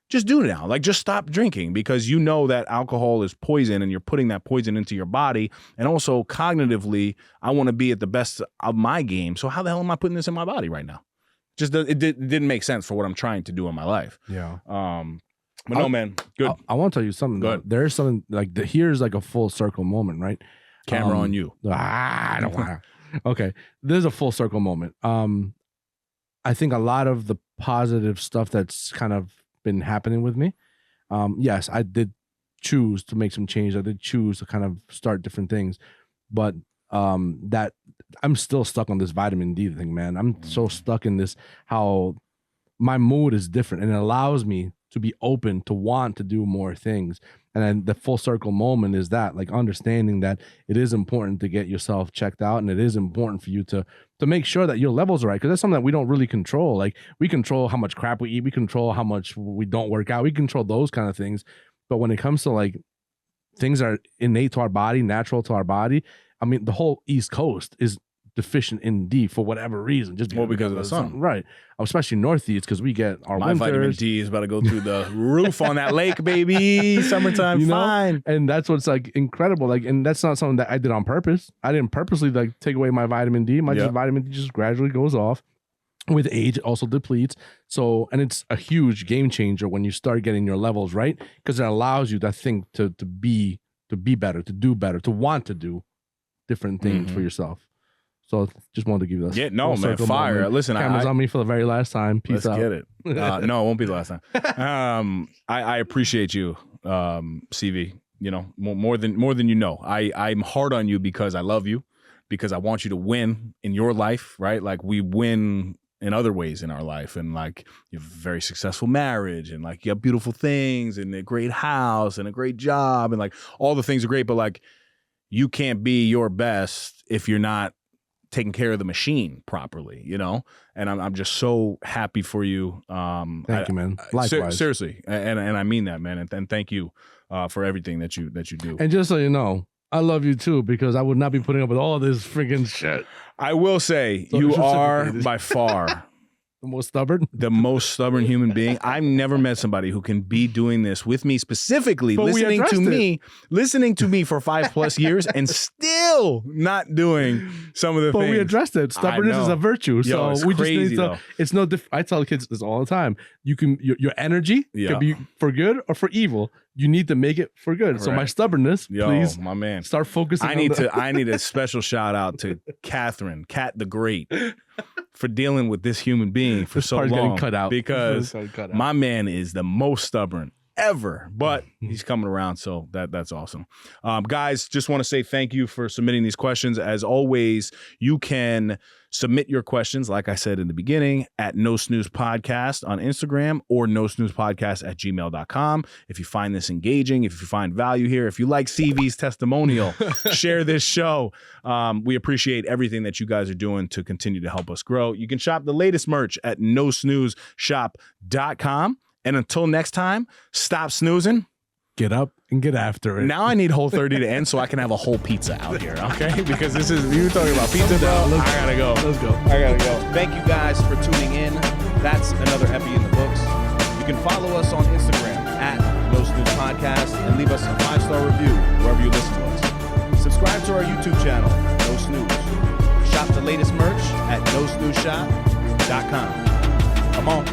just do it now. Like, just stop drinking, because you know that alcohol is poison and you're putting that poison into your body. And also cognitively, I want to be at the best of my game. So how the hell am I putting this in my body right now? Just it didn't make sense for what I'm trying to do in my life. Yeah. But no, man, good. I want to tell you something. Good. There's something like here's like a full circle moment, right? Camera on you. I don't want to. Okay. There's a full circle moment. I think a lot of the positive stuff that's kind of been happening with me. Yes, I did choose to make some change. I did choose to kind of start different things, but that I'm still stuck on this vitamin D thing, man. I'm so stuck in this, how my mood is different, and it allows me to be open to want to do more things. And then the full circle moment is that, like, understanding that it is important to get yourself checked out, and it is important for you to make sure that your levels are right, because that's something that we don't really control. Like, we control how much crap we eat, we control how much we don't work out, we control those kind of things. But when it comes to like things that are innate to our body, natural to our body, I mean, the whole East Coast is deficient in D for whatever reason, just because of the sun, right? Especially Northeast, because we get our my winters. Vitamin D is about to go through the roof on that lake, baby. Summertime, You know? fine. And that's what's like incredible. Like, and that's not something that I did on purpose. I didn't purposely like take away my vitamin D. My just vitamin D just gradually goes off. With age, it also depletes. So, and it's a huge game changer when you start getting your levels right, because it allows you to think to be better, to do better, to want to do different things for yourself. So just wanted to give you that. Yeah, no, man, fire. Moment. Listen, Camera's on me for the very last time. Peace out. Let's get it. No, it won't be the last time. I appreciate you, CV. You know, more than you know. I'm hard on you because I love you, because I want you to win in your life, right? Like, we win in other ways in our life, and like, you have a very successful marriage, and like, you have beautiful things, and a great house, and a great job, and like, all the things are great, but like, you can't be your best if you're not taking care of the machine properly, you know? And I'm just so happy for you. Thank you, man. Likewise. Seriously. And I mean that, man. And thank you for everything that you do. And just so you know, I love you too, because I would not be putting up with all this freaking shit. I will say, so you are by far the most stubborn human being. I've never met somebody who can be doing this with me, specifically listening to me for 5+ years and still not doing some of the things. But we addressed it. Stubbornness is a virtue. Yo, so we crazy, just need to, it's no I tell kids this all the time. You can, your energy can be for good or for evil. You need to make it for good. Right. So my stubbornness, please, my man, start focusing. I need a special shout out to Catherine, Cat the Great, for dealing with this human being for so long. Cut out because my man is the most stubborn ever, but he's coming around, so that's awesome. Guys, just want to say thank you for submitting these questions. As always, you can submit your questions, like I said in the beginning, at No Snooze Podcast on Instagram, or nosnoozepodcast@gmail.com. If you find this engaging, if you find value here, if you like CV's testimonial, share this show. We appreciate everything that you guys are doing to continue to help us grow. You can shop the latest merch at nosnoozeshop.com. And until next time, stop snoozing. Get up and get after it. Now I need Whole30 to end so I can have a whole pizza out here, okay? Because this is, you were talking about pizza, bro. I gotta go. Let's go. I gotta go. Thank you guys for tuning in. That's another epi in the books. You can follow us on Instagram at No Snooze Podcast and leave us a 5-star review wherever you listen to us. Subscribe to our YouTube channel, No Snooze. Shop the latest merch at nosnoozeshop.com. Come on.